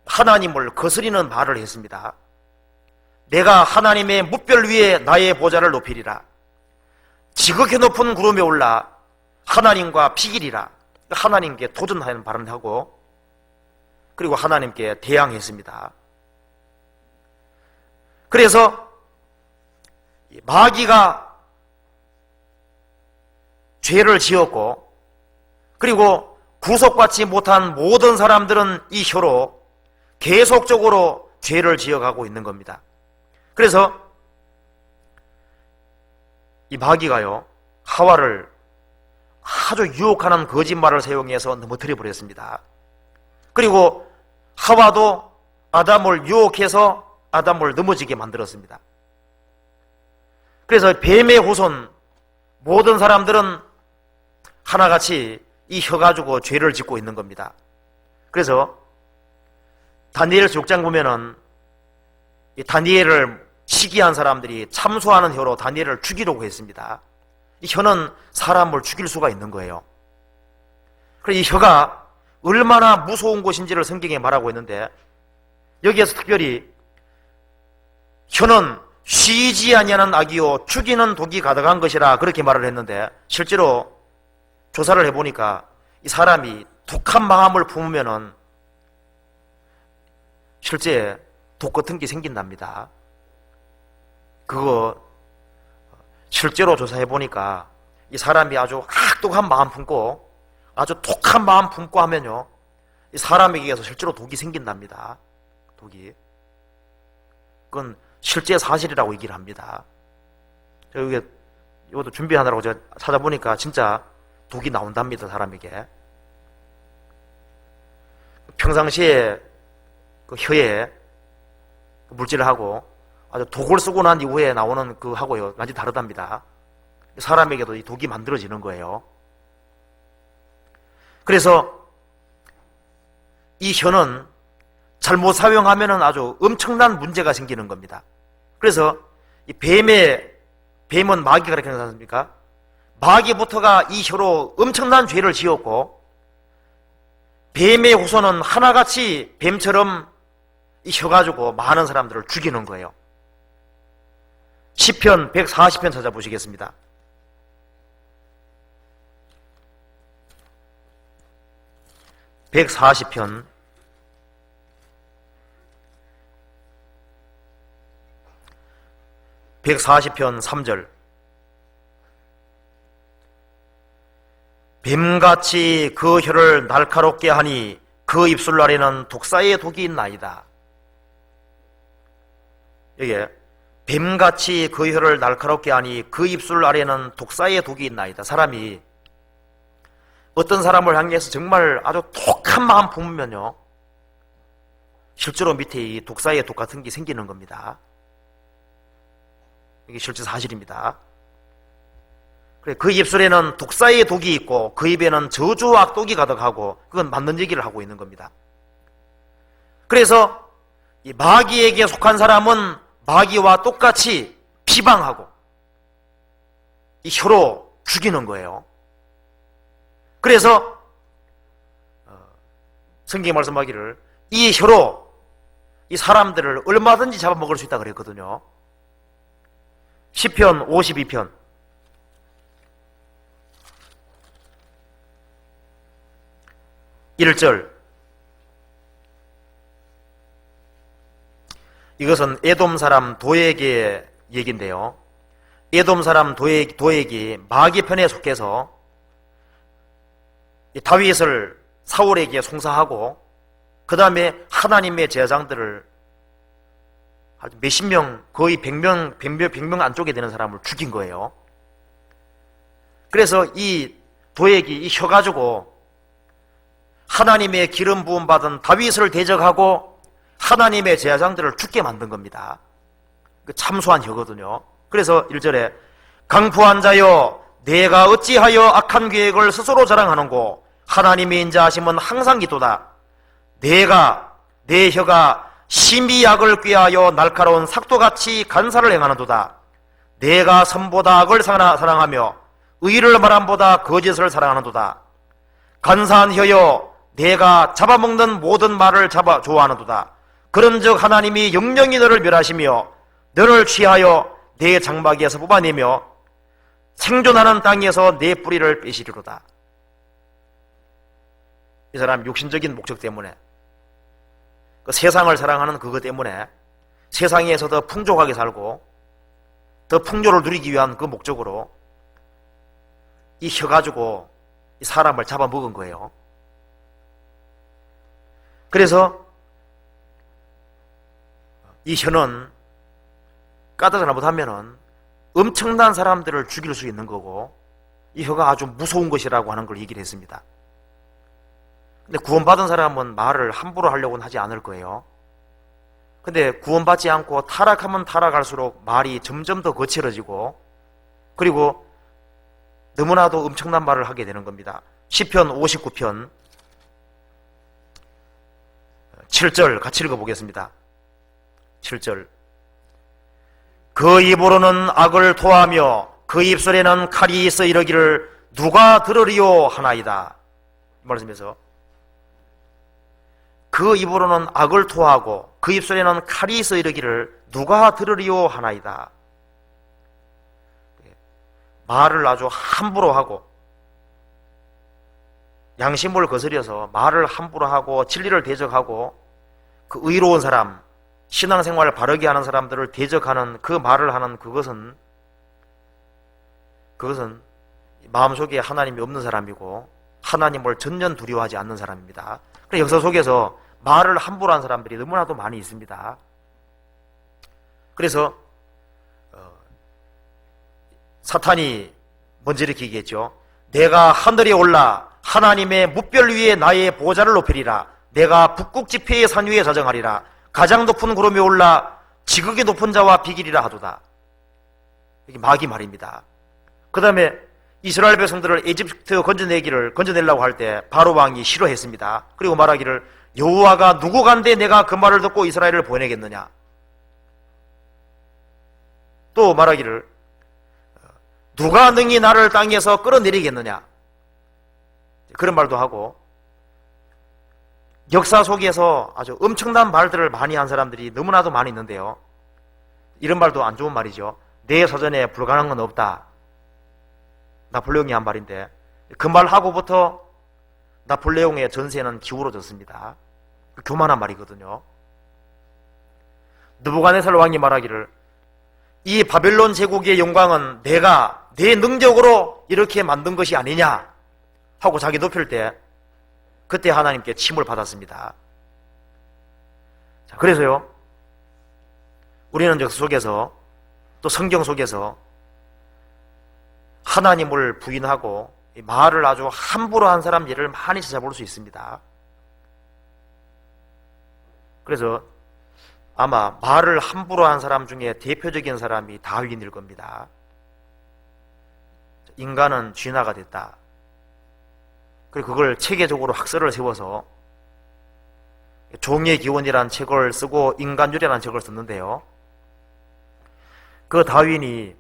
하나님을 거스리는 말을 했습니다. 내가 하나님의 뭇별 위에 나의 보좌를 높이리라. 지극히 높은 구름에 올라 하나님과 비기리라. 하나님께 도전하는 발언을 하고, 그리고 하나님께 대항했습니다. 그래서 마귀가 죄를 지었고, 그리고 구속받지 못한 모든 사람들은 이 혀로 계속적으로 죄를 지어가고 있는 겁니다. 그래서 이 마귀가요, 하와를 아주 유혹하는 거짓말을 사용해서 넘어뜨려 버렸습니다. 그리고 하와도 아담을 유혹해서 아담을 넘어지게 만들었습니다. 그래서 뱀의 후손 모든 사람들은 하나같이 이 혀 가지고 죄를 짓고 있는 겁니다. 그래서 다니엘서 6장 보면은 이 다니엘을 시기한 사람들이 참소하는 혀로 다니엘을 죽이려고 했습니다. 이 혀는 사람을 죽일 수가 있는 거예요. 그래서 이 혀가 얼마나 무서운 것인지를 성경에 말하고 있는데, 여기에서 특별히 혀는 쉬지 아니하는 악이요 죽이는 독이 가득한 것이라 그렇게 말을 했는데, 실제로 조사를 해보니까 이 사람이 독한 마음을 품으면은 실제 독 같은 게 생긴답니다. 그거 실제로 조사해보니까 이 사람이 아주 악독한 마음 품고 아주 독한 마음 품고 하면요, 이 사람에게서 실제로 독이 생긴답니다. 독이. 그건 실제 사실이라고 얘기를 합니다. 제가 이것도 준비하느라고 제가 찾아보니까 진짜 독이 나온답니다, 사람에게. 평상시에 그 혀에 물질을 하고 아주 독을 쓰고 난 이후에 나오는 그 하고요, 완전히 다르답니다. 사람에게도 이 독이 만들어지는 거예요. 그래서 이 혀는 잘못 사용하면 아주 엄청난 문제가 생기는 겁니다. 그래서 이 뱀은 마귀가 가르치는 지 않습니까? 마귀부터가 이 혀로 엄청난 죄를 지었고, 뱀의 후손은 하나같이 뱀처럼 이 혀 가지고 많은 사람들을 죽이는 거예요. 시편 140편 찾아보시겠습니다. (140편) 140편 3절. 뱀같이 그 혀를 날카롭게 하니 그 입술 아래는 독사의 독이 있나이다. 여기에 뱀같이 그 혀를 날카롭게 하니 그 입술 아래는 독사의 독이 있나이다. 사람이 어떤 사람을 향해서 정말 아주 독한 마음 품으면요, 실제로 밑에 이 독사의 독 같은 게 생기는 겁니다. 이게 실제 사실입니다. 그래, 그 입술에는 독사의 독이 있고 그 입에는 저주와 악독이 가득하고, 그건 맞는 얘기를 하고 있는 겁니다. 그래서 이 마귀에게 속한 사람은 마귀와 똑같이 비방하고 이 혀로 죽이는 거예요. 그래서 성경이 말씀하기를 이 혀로 이 사람들을 얼마든지 잡아먹을 수 있다 그랬거든요. 시편 52편 1절. 이것은 에돔 사람 도액의 얘기인데요, 에돔 사람 도액이 마귀 편에 속해서 다윗을 사울에게 송사하고, 그 다음에 하나님의 제사장들을 아주 몇십 명, 거의 100명 안쪽에 되는 사람을 죽인 거예요. 그래서 이 도액이 이 혀 가지고 하나님의 기름 부음 받은 다윗을 대적하고 하나님의 제사장들을 죽게 만든 겁니다. 참소한 혀거든요. 그래서 1절에 강포한 자여 내가 어찌하여 악한 계획을 스스로 자랑하는고 하나님의 인자하심은 항상 기도다. 내 혀가 심히 악을 꾀하여 날카로운 삭도같이 간사를 행하는도다. 내가 선보다 악을 사랑하며 의를 말함보다 거짓을 사랑하는도다. 간사한 혀여 내가 잡아먹는 모든 말을 좋아하는도다. 그런즉 하나님이 영영히 너를 멸하시며 너를 취하여 내 장막에서 뽑아내며 생존하는 땅에서 내 뿌리를 빼시리로다. 이 사람 육신적인 목적 때문에, 그 세상을 사랑하는 그것 때문에 세상에서 더 풍족하게 살고 더 풍요를 누리기 위한 그 목적으로 이 혀 가지고 이 사람을 잡아먹은 거예요. 그래서 이 혀는 까다롭게 잘못하면은 엄청난 사람들을 죽일 수 있는 거고, 이 혀가 아주 무서운 것이라고 하는 걸 얘기를 했습니다. 근데 구원받은 사람은 말을 함부로 하려고는 하지 않을 거예요. 근데 구원받지 않고 타락하면 타락할수록 말이 점점 더 거칠어지고, 그리고 너무나도 엄청난 말을 하게 되는 겁니다. 시편 59편 7절 같이 읽어보겠습니다. 7절. 그 입으로는 악을 토하며 그 입술에는 칼이 있어 이르기를 누가 들으리요 하나이다. 이 말씀에서 그 입으로는 악을 토하고 그 입술에는 칼이 있어 이르기를 누가 들으리요 하나이다. 말을 아주 함부로 하고 양심을 거스려서 말을 함부로 하고 진리를 대적하고 그 의로운 사람, 신앙생활을 바르게 하는 사람들을 대적하는 그 말을 하는 그것은 마음속에 하나님이 없는 사람이고 하나님을 전혀 두려워하지 않는 사람입니다. 그래서 역사 속에서 말을 함부로 한 사람들이 너무나도 많이 있습니다. 그래서 사탄이 먼저 이렇게 얘기했죠. 내가 하늘에 올라 하나님의 뭇별 위에 나의 보좌를 높이리라. 내가 북극 지폐의 산 위에 자정하리라. 가장 높은 구름에 올라 지극히 높은 자와 비기리라 하도다. 이게 마귀 말입니다. 그 다음에 이스라엘 백성들을 에집트 건져내려고 할 때 바로 왕이 싫어했습니다. 그리고 말하기를 여호와가 누구간데 내가 그 말을 듣고 이스라엘을 보내겠느냐. 또 말하기를 누가 능히 나를 땅에서 끌어내리겠느냐. 그런 말도 하고, 역사 속에서 아주 엄청난 말들을 많이 한 사람들이 너무나도 많이 있는데요. 이런 말도 안 좋은 말이죠. 내 사전에 불가능한 건 없다. 나폴레옹이 한 말인데 그 말하고부터 나폴레옹의 전세는 기울어졌습니다. 교만한 말이거든요. 느부갓네살 왕이 말하기를 이 바벨론 제국의 영광은 내가 내 능력으로 이렇게 만든 것이 아니냐 하고 자기 높일 때 그때 하나님께 침을 받았습니다. 자, 그래서요, 우리는 역사 속에서 또 성경 속에서 하나님을 부인하고 말을 아주 함부로 한 사람 예를 많이 찾아볼 수 있습니다. 그래서 아마 말을 함부로 한 사람 중에 대표적인 사람이 다윈일 겁니다. 인간은 쥐나가 됐다. 그리고 그걸 체계적으로 학설을 세워서 종의 기원이라는 책을 쓰고 인간유래라는 책을 썼는데요. 그 다윈이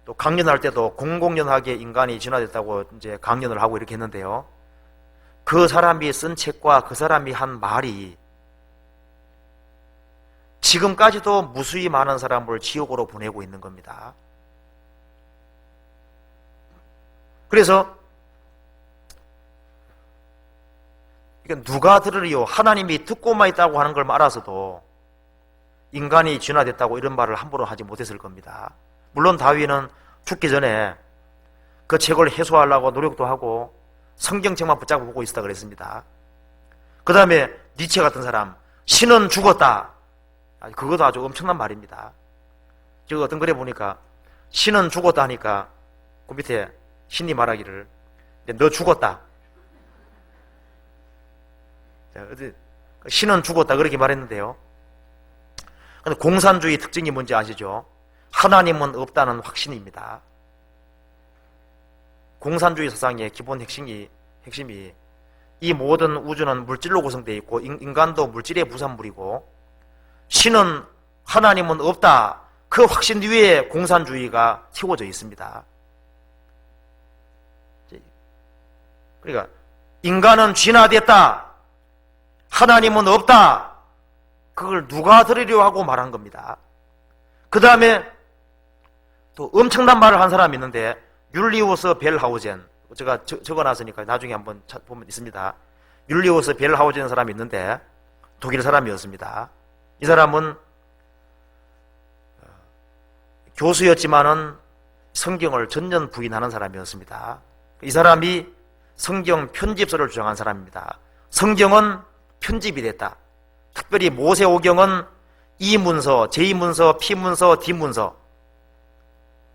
또 강연할 때도 공공연하게 인간이 진화됐다고 이제 강연을 하고 이렇게 했는데요. 그 사람이 쓴 책과 그 사람이 한 말이 지금까지도 무수히 많은 사람을 지옥으로 보내고 있는 겁니다. 그래서 이건 누가 들으리요? 하나님이 듣고만 있다고 하는 걸 알아서도 인간이 진화됐다고 이런 말을 함부로 하지 못했을 겁니다. 물론 다윈은 죽기 전에 그 책을 해소하려고 노력도 하고 성경책만 붙잡고 보고 있었다 그랬습니다. 그 다음에 니체 같은 사람, 신은 죽었다. 그것도 아주 엄청난 말입니다. 저 어떤 글에 보니까 신은 죽었다 하니까 그 밑에 신이 말하기를 너 죽었다. 신은 죽었다 그렇게 말했는데요. 근데 공산주의 특징이 뭔지 아시죠? 하나님은 없다는 확신입니다. 공산주의 사상의 기본 핵심이 이 모든 우주는 물질로 구성되어 있고 인간도 물질의 부산물이고 신은 하나님은 없다. 그 확신 위에 공산주의가 세워져 있습니다. 그러니까 인간은 진화됐다. 하나님은 없다. 그걸 누가 들으려 하고 말한 겁니다. 그 다음에 또 엄청난 말을 한 사람이 있는데 율리우스 벨하우젠, 제가 적어놨으니까 나중에 한번 보면 있습니다. 율리우스 벨하우젠 사람이 있는데 독일 사람이었습니다. 이 사람은 교수였지만은 성경을 전면 부인하는 사람이었습니다. 이 사람이 성경 편집서를 주장한 사람입니다. 성경은 편집이 됐다. 특별히 모세오경은 이문서, 제2문서, P문서, D문서,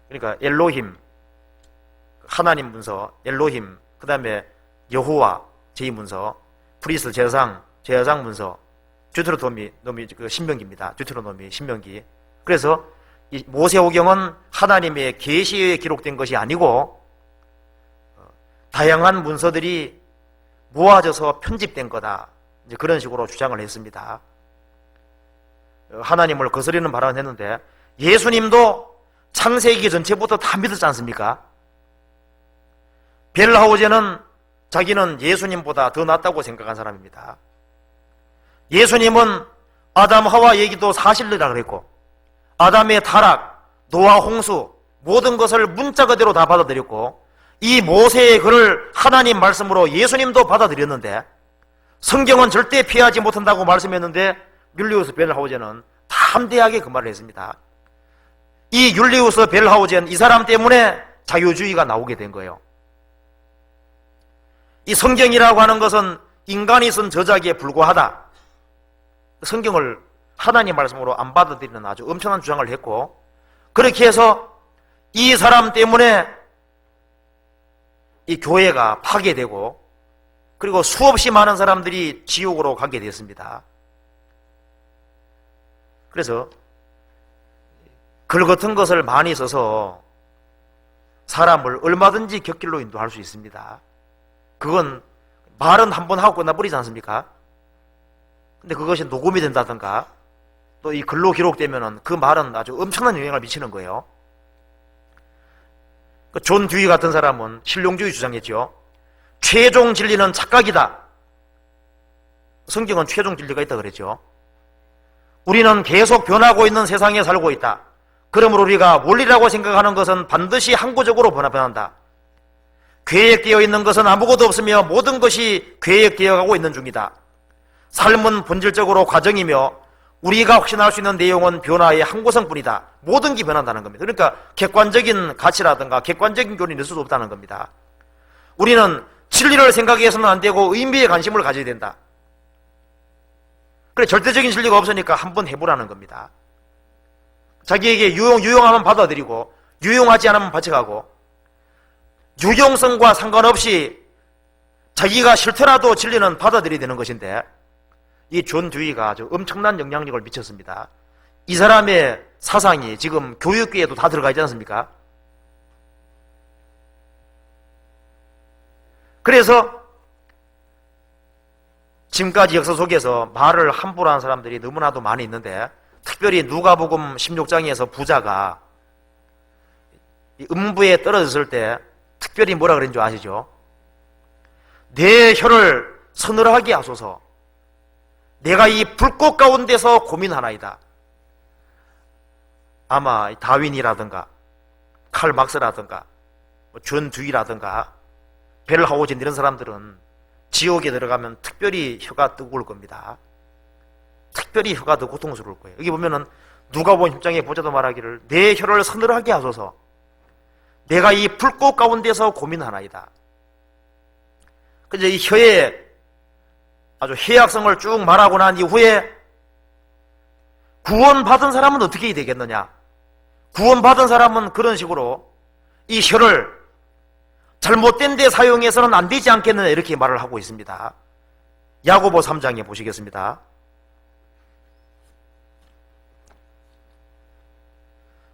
그러니까 엘로힘, 하나님 문서, 엘로힘, 그 다음에 여호와, 제2문서, 프리스 제사장 문서, 듀트로노미, 그 신명기입니다. 듀트로노미, 신명기. 그래서 이 모세오경은 하나님의 계시에 기록된 것이 아니고 다양한 문서들이 모아져서 편집된 거다. 이제 그런 식으로 주장을 했습니다. 하나님을 거스르는 발언을 했는데 예수님도 창세기 전체부터 다 믿었지 않습니까? 벨하우제는 자기는 예수님보다 더 낫다고 생각한 사람입니다. 예수님은 아담 하와 얘기도 사실이라 그랬고 아담의 타락, 노아 홍수 모든 것을 문자 그대로 다 받아들였고 이 모세의 글을 하나님 말씀으로 예수님도 받아들였는데 성경은 절대 피하지 못한다고 말씀했는데 율리우스 벨하우젠은 담대하게 그 말을 했습니다. 이 율리우스 벨하우젠 이 사람 때문에 자유주의가 나오게 된 거예요. 이 성경이라고 하는 것은 인간이 쓴 저작에 불과하다. 성경을 하나님 말씀으로 안 받아들이는 아주 엄청난 주장을 했고, 그렇게 해서 이 사람 때문에 이 교회가 파괴되고, 그리고 수없이 많은 사람들이 지옥으로 가게 됐습니다. 그래서 글 같은 것을 많이 써서 사람을 얼마든지 곁길로 인도할 수 있습니다. 그건 말은 한 번 하고 끝나버리지 않습니까? 근데 그것이 녹음이 된다든가 또 이 글로 기록되면은 그 말은 아주 엄청난 영향을 미치는 거예요. 존 듀이 같은 사람은 실용주의 주장했죠. 최종 진리는 착각이다. 성경은 최종 진리가 있다 그랬죠. 우리는 계속 변하고 있는 세상에 살고 있다. 그러므로 우리가 원리라고 생각하는 것은 반드시 항구적으로 변한다. 계획되어 있는 것은 아무것도 없으며 모든 것이 계획되어 가고 있는 중이다. 삶은 본질적으로 과정이며 우리가 확신할 수 있는 내용은 변화의 항구성뿐이다. 모든 게 변한다는 겁니다. 그러니까 객관적인 가치라든가 객관적인 교훈이 낼 수도 없다는 겁니다. 우리는 진리를 생각해서는 안 되고 의미에 관심을 가져야 된다. 그래, 절대적인 진리가 없으니까 한번 해보라는 겁니다. 자기에게 유용하면 받아들이고 유용하지 않으면 바쳐가고, 유용성과 상관없이 자기가 싫더라도 진리는 받아들여야 되는 것인데, 이 존 듀이가 아주 엄청난 영향력을 미쳤습니다. 이 사람의 사상이 지금 교육계에도 다 들어가 있지 않습니까? 그래서 지금까지 역사 속에서 말을 함부로 하는 사람들이 너무나도 많이 있는데, 특별히 누가복음 16장에서 부자가 음부에 떨어졌을 때 특별히 뭐라 그랬는 줄 아시죠? 내 혀를 서늘하게 하소서. 내가 이 불꽃 가운데서 고민하나이다. 아마 다윈이라든가 칼 막스라든가 존 듀이라든가 벨 하우진 이런 사람들은 지옥에 들어가면 특별히 혀가 뜨거울 겁니다. 특별히 혀가 더 고통스러울 거예요. 여기 보면은 누가복음 10장의 부자도 말하기를 내 혀를 서늘하게 하소서. 내가 이 불꽃 가운데서 고민하나이다. 근데 이 혀의 아주 해악성을 쭉 말하고 난 이후에 구원받은 사람은 어떻게 되겠느냐? 구원받은 사람은 그런 식으로 이 혀를 잘못된 데 사용해서는 안 되지 않겠느냐 이렇게 말을 하고 있습니다. 야고보 3장에 보시겠습니다.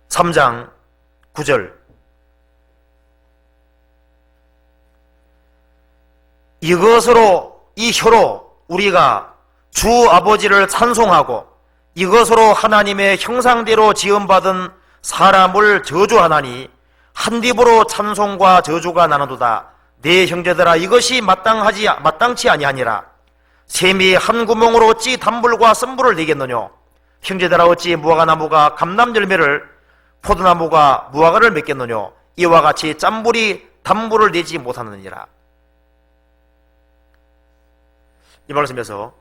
3장 9절. 이것으로, 이 혀로 우리가 주 아버지를 찬송하고 이것으로 하나님의 형상대로 지음받은 사람을 저주하나니 한 입으로 찬송과 저주가 나누도다. 내 형제들아, 이것이 마땅치 아니하니라. 샘이 한 구멍으로 어찌 단불과 쓴불을 내겠느뇨? 형제들아, 어찌 무화과나무가 감람 열매를, 포도나무가 무화과를 맺겠느뇨? 이와 같이 짠불이 단불을 내지 못하느니라. 이 말씀에서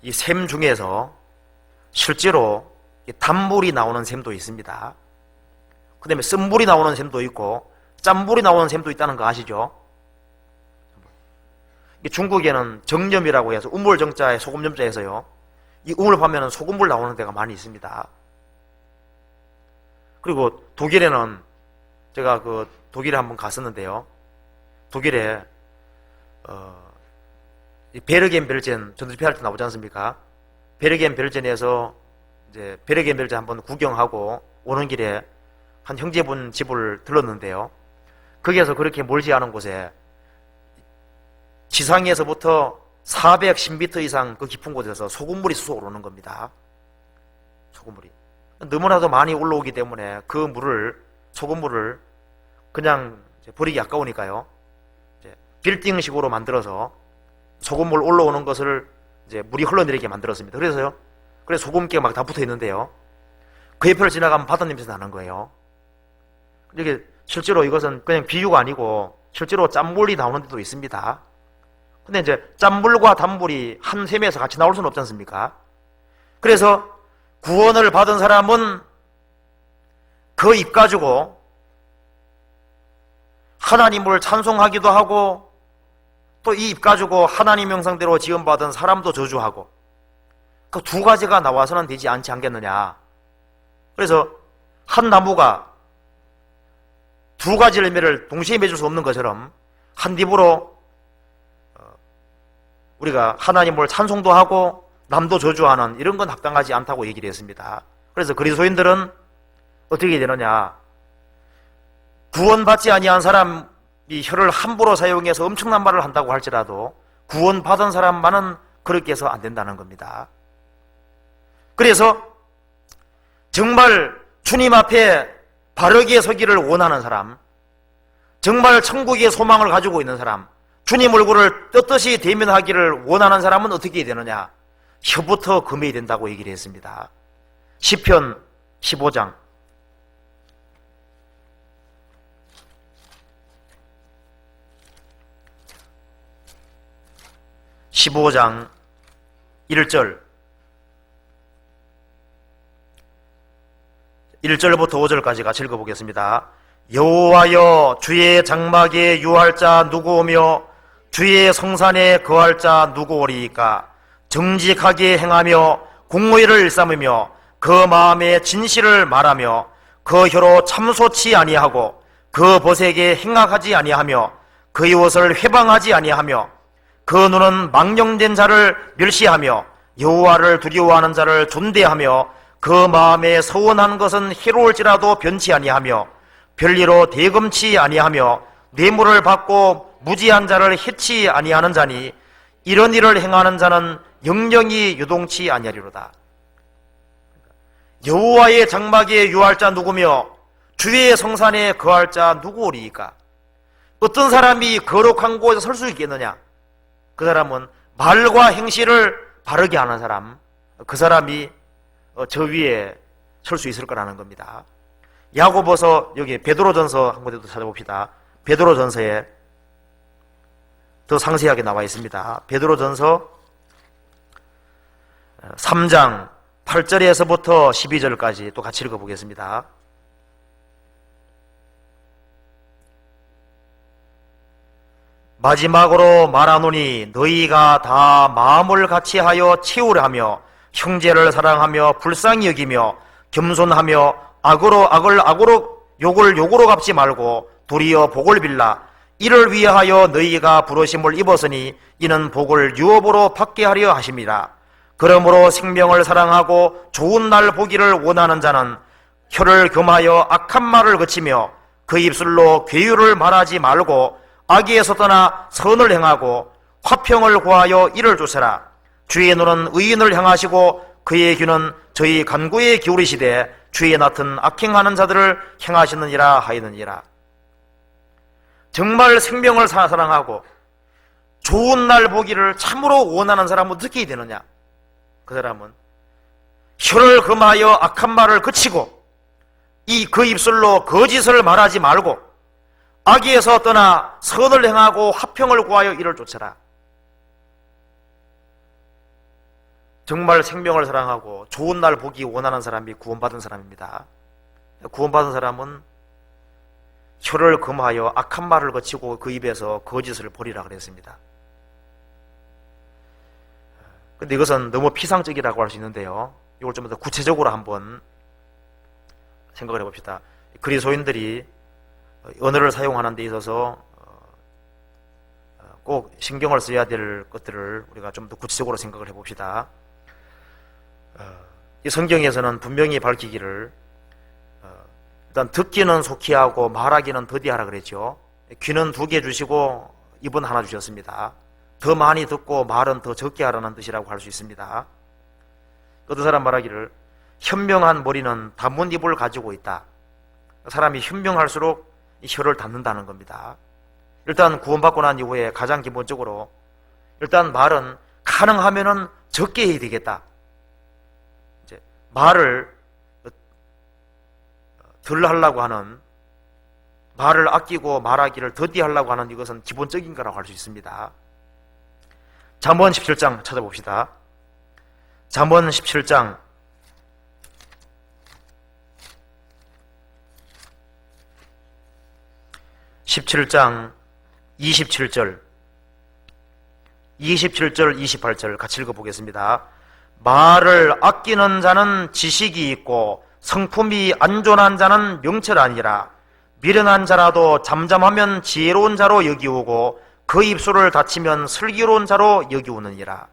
이 샘 중에서 실제로 단물이 나오는 샘도 있습니다. 그 다음에 쓴물이 나오는 샘도 있고 짠물이 나오는 샘도 있다는 거 아시죠? 중국에는 정염이라고 해서 우물정자에 소금염자에서요, 이 우물 파면은 소금물 나오는 데가 많이 있습니다. 그리고 독일에는 제가 독일에 한번 갔었는데요, 독일에 베르겐 벨젠 전투기 할 때 나오지 않습니까? 베르겐 벨젠에서 이제 베르겐 벨젠 한번 구경하고 오는 길에 한 형제분 집을 들렀는데요, 거기에서 그렇게 멀지 않은 곳에 지상에서부터 410m 이상 그 깊은 곳에서 소금물이 솟아오르는 겁니다. 소금물이 너무나도 많이 올라오기 때문에 그 물을, 소금물을 그냥 버리기 아까우니까요, 이제 빌딩식으로 만들어서 소금물 올라오는 것을 이제 물이 흘러내리게 만들었습니다. 그래서 소금기가 막 다 붙어 있는데요, 그 옆을 지나가면 바다 냄새 나는 거예요. 이게 실제로 이것은 그냥 비유가 아니고 실제로 짠물이 나오는 데도 있습니다. 근데 이제 짠물과 단물이 한 샘에서 같이 나올 수는 없지 않습니까? 그래서 구원을 받은 사람은 그 입 가지고 하나님을 찬송하기도 하고 또 이 입 가지고 하나님 형상대로 지음받은 사람도 저주하고 그 두 가지가 나와서는 되지 않지 않겠느냐. 그래서 한 나무가 두 가지 열매를 동시에 맺을 수 없는 것처럼 한 입으로 우리가 하나님을 찬송도 하고 남도 저주하는 이런 건 합당하지 않다고 얘기를 했습니다. 그래서 그리스도인들은 어떻게 되느냐. 구원받지 아니한 사람이 혀를 함부로 사용해서 엄청난 말을 한다고 할지라도 구원받은 사람만은 그렇게 해서 안 된다는 겁니다. 그래서 정말 주님 앞에 바르게 서기를 원하는 사람, 정말 천국의 소망을 가지고 있는 사람, 주님 얼굴을 떳떳이 대면하기를 원하는 사람은 어떻게 되느냐? 혀부터 금해야 된다고 얘기를 했습니다. 시편 15장 15장 1절 1절부터 5절까지 같이 읽어보겠습니다. 여호와여 주의 장막에 유할 자 누구오며 주의 성산에 거할 자 누구오리이까. 정직하게 행하며 공의를 일삼으며 그 마음에 진실을 말하며 그 혀로 참소치 아니하고 그 벗에게 행악하지 아니하며 그 이웃을 회방하지 아니하며 그 눈은 망령된 자를 멸시하며 여호와를 두려워하는 자를 존대하며 그 마음에 서원한 것은 해로울지라도 변치 아니하며 별리로 대금치 아니하며 뇌물을 받고 무지한 자를 해치 아니하는 자니 이런 일을 행하는 자는 영영이 유동치 아니하리로다. 여호와의 장막에 유할 자 누구며 주의 성산에 거할 자 누구오리이까. 어떤 사람이 거룩한 곳에 설 수 있겠느냐? 그 사람은 말과 행실을 바르게 하는 사람, 그 사람이 저 위에 설 수 있을 거라는 겁니다. 야고보서 여기 베드로전서 한 군데 더 찾아봅시다. 베드로전서에 더 상세하게 나와 있습니다. 베드로전서 3장 8절에서부터 12절까지 또 같이 읽어보겠습니다. 마지막으로 말하노니 너희가 다 마음을 같이하여 채우려 하며 형제를 사랑하며 불쌍히 여기며 겸손하며 악으로 악을 악으로 욕을 욕으로 갚지 말고 도리어 복을 빌라. 이를 위하여 너희가 부르심을 입었으니 이는 복을 유업으로 받게 하려 하심이라. 그러므로 생명을 사랑하고 좋은 날 보기를 원하는 자는 혀를 금하여 악한 말을 그치며 그 입술로 괴유를 말하지 말고 악에서 떠나 선을 행하고 화평을 구하여 이를 쫓아라. 주의 눈은 의인을 향하시고 그의 귀는 저희 간구에 기울이시되 주의 낯은 악행하는 자들을 행하시느니라 하였느니라. 정말 생명을 사랑하고 좋은 날 보기를 참으로 원하는 사람은 어떻게 되느냐? 그 사람은 혀를 금하여 악한 말을 그치고 그 입술로 거짓을 말하지 말고 악에서 떠나 선을 행하고 화평을 구하여 이를 쫓아라. 정말 생명을 사랑하고 좋은 날 보기 원하는 사람이 구원받은 사람입니다. 구원받은 사람은 혀를 금하여 악한 말을 거치고 그 입에서 거짓을 버리라 그랬습니다. 근데 이것은 너무 피상적이라고 할 수 있는데요, 이걸 좀 더 구체적으로 한번 생각을 해봅시다. 그리스도인들이 언어를 사용하는 데 있어서 꼭 신경을 써야 될 것들을 우리가 좀 더 구체적으로 생각을 해봅시다. 이 성경에서는 분명히 밝히기를 일단 듣기는 속히 하고 말하기는 더디 하라 그랬죠. 귀는 2개 주시고 입은 하나 주셨습니다. 더 많이 듣고 말은 더 적게 하라는 뜻이라고 할 수 있습니다. 어떤 사람 말하기를 현명한 머리는 닫문 입을 가지고 있다. 사람이 현명할수록 이 혀를 닫는다는 겁니다. 일단 구원받고 난 이후에 가장 기본적으로 일단 말은 가능하면은 적게 해야 되겠다. 이제 말을 덜 하려고 하는, 말을 아끼고 말하기를 더디 하려고 하는 이것은 기본적인 거라고 할 수 있습니다. 잠언 17장 찾아봅시다. 잠언 17장 17장 27절, 28절 같이 읽어보겠습니다. 말을 아끼는 자는 지식이 있고 성품이 안전한 자는 명철하니라. 미련한 자라도 잠잠하면 지혜로운 자로 여기우고 그 입술을 닫히면 슬기로운 자로 여기우느니라.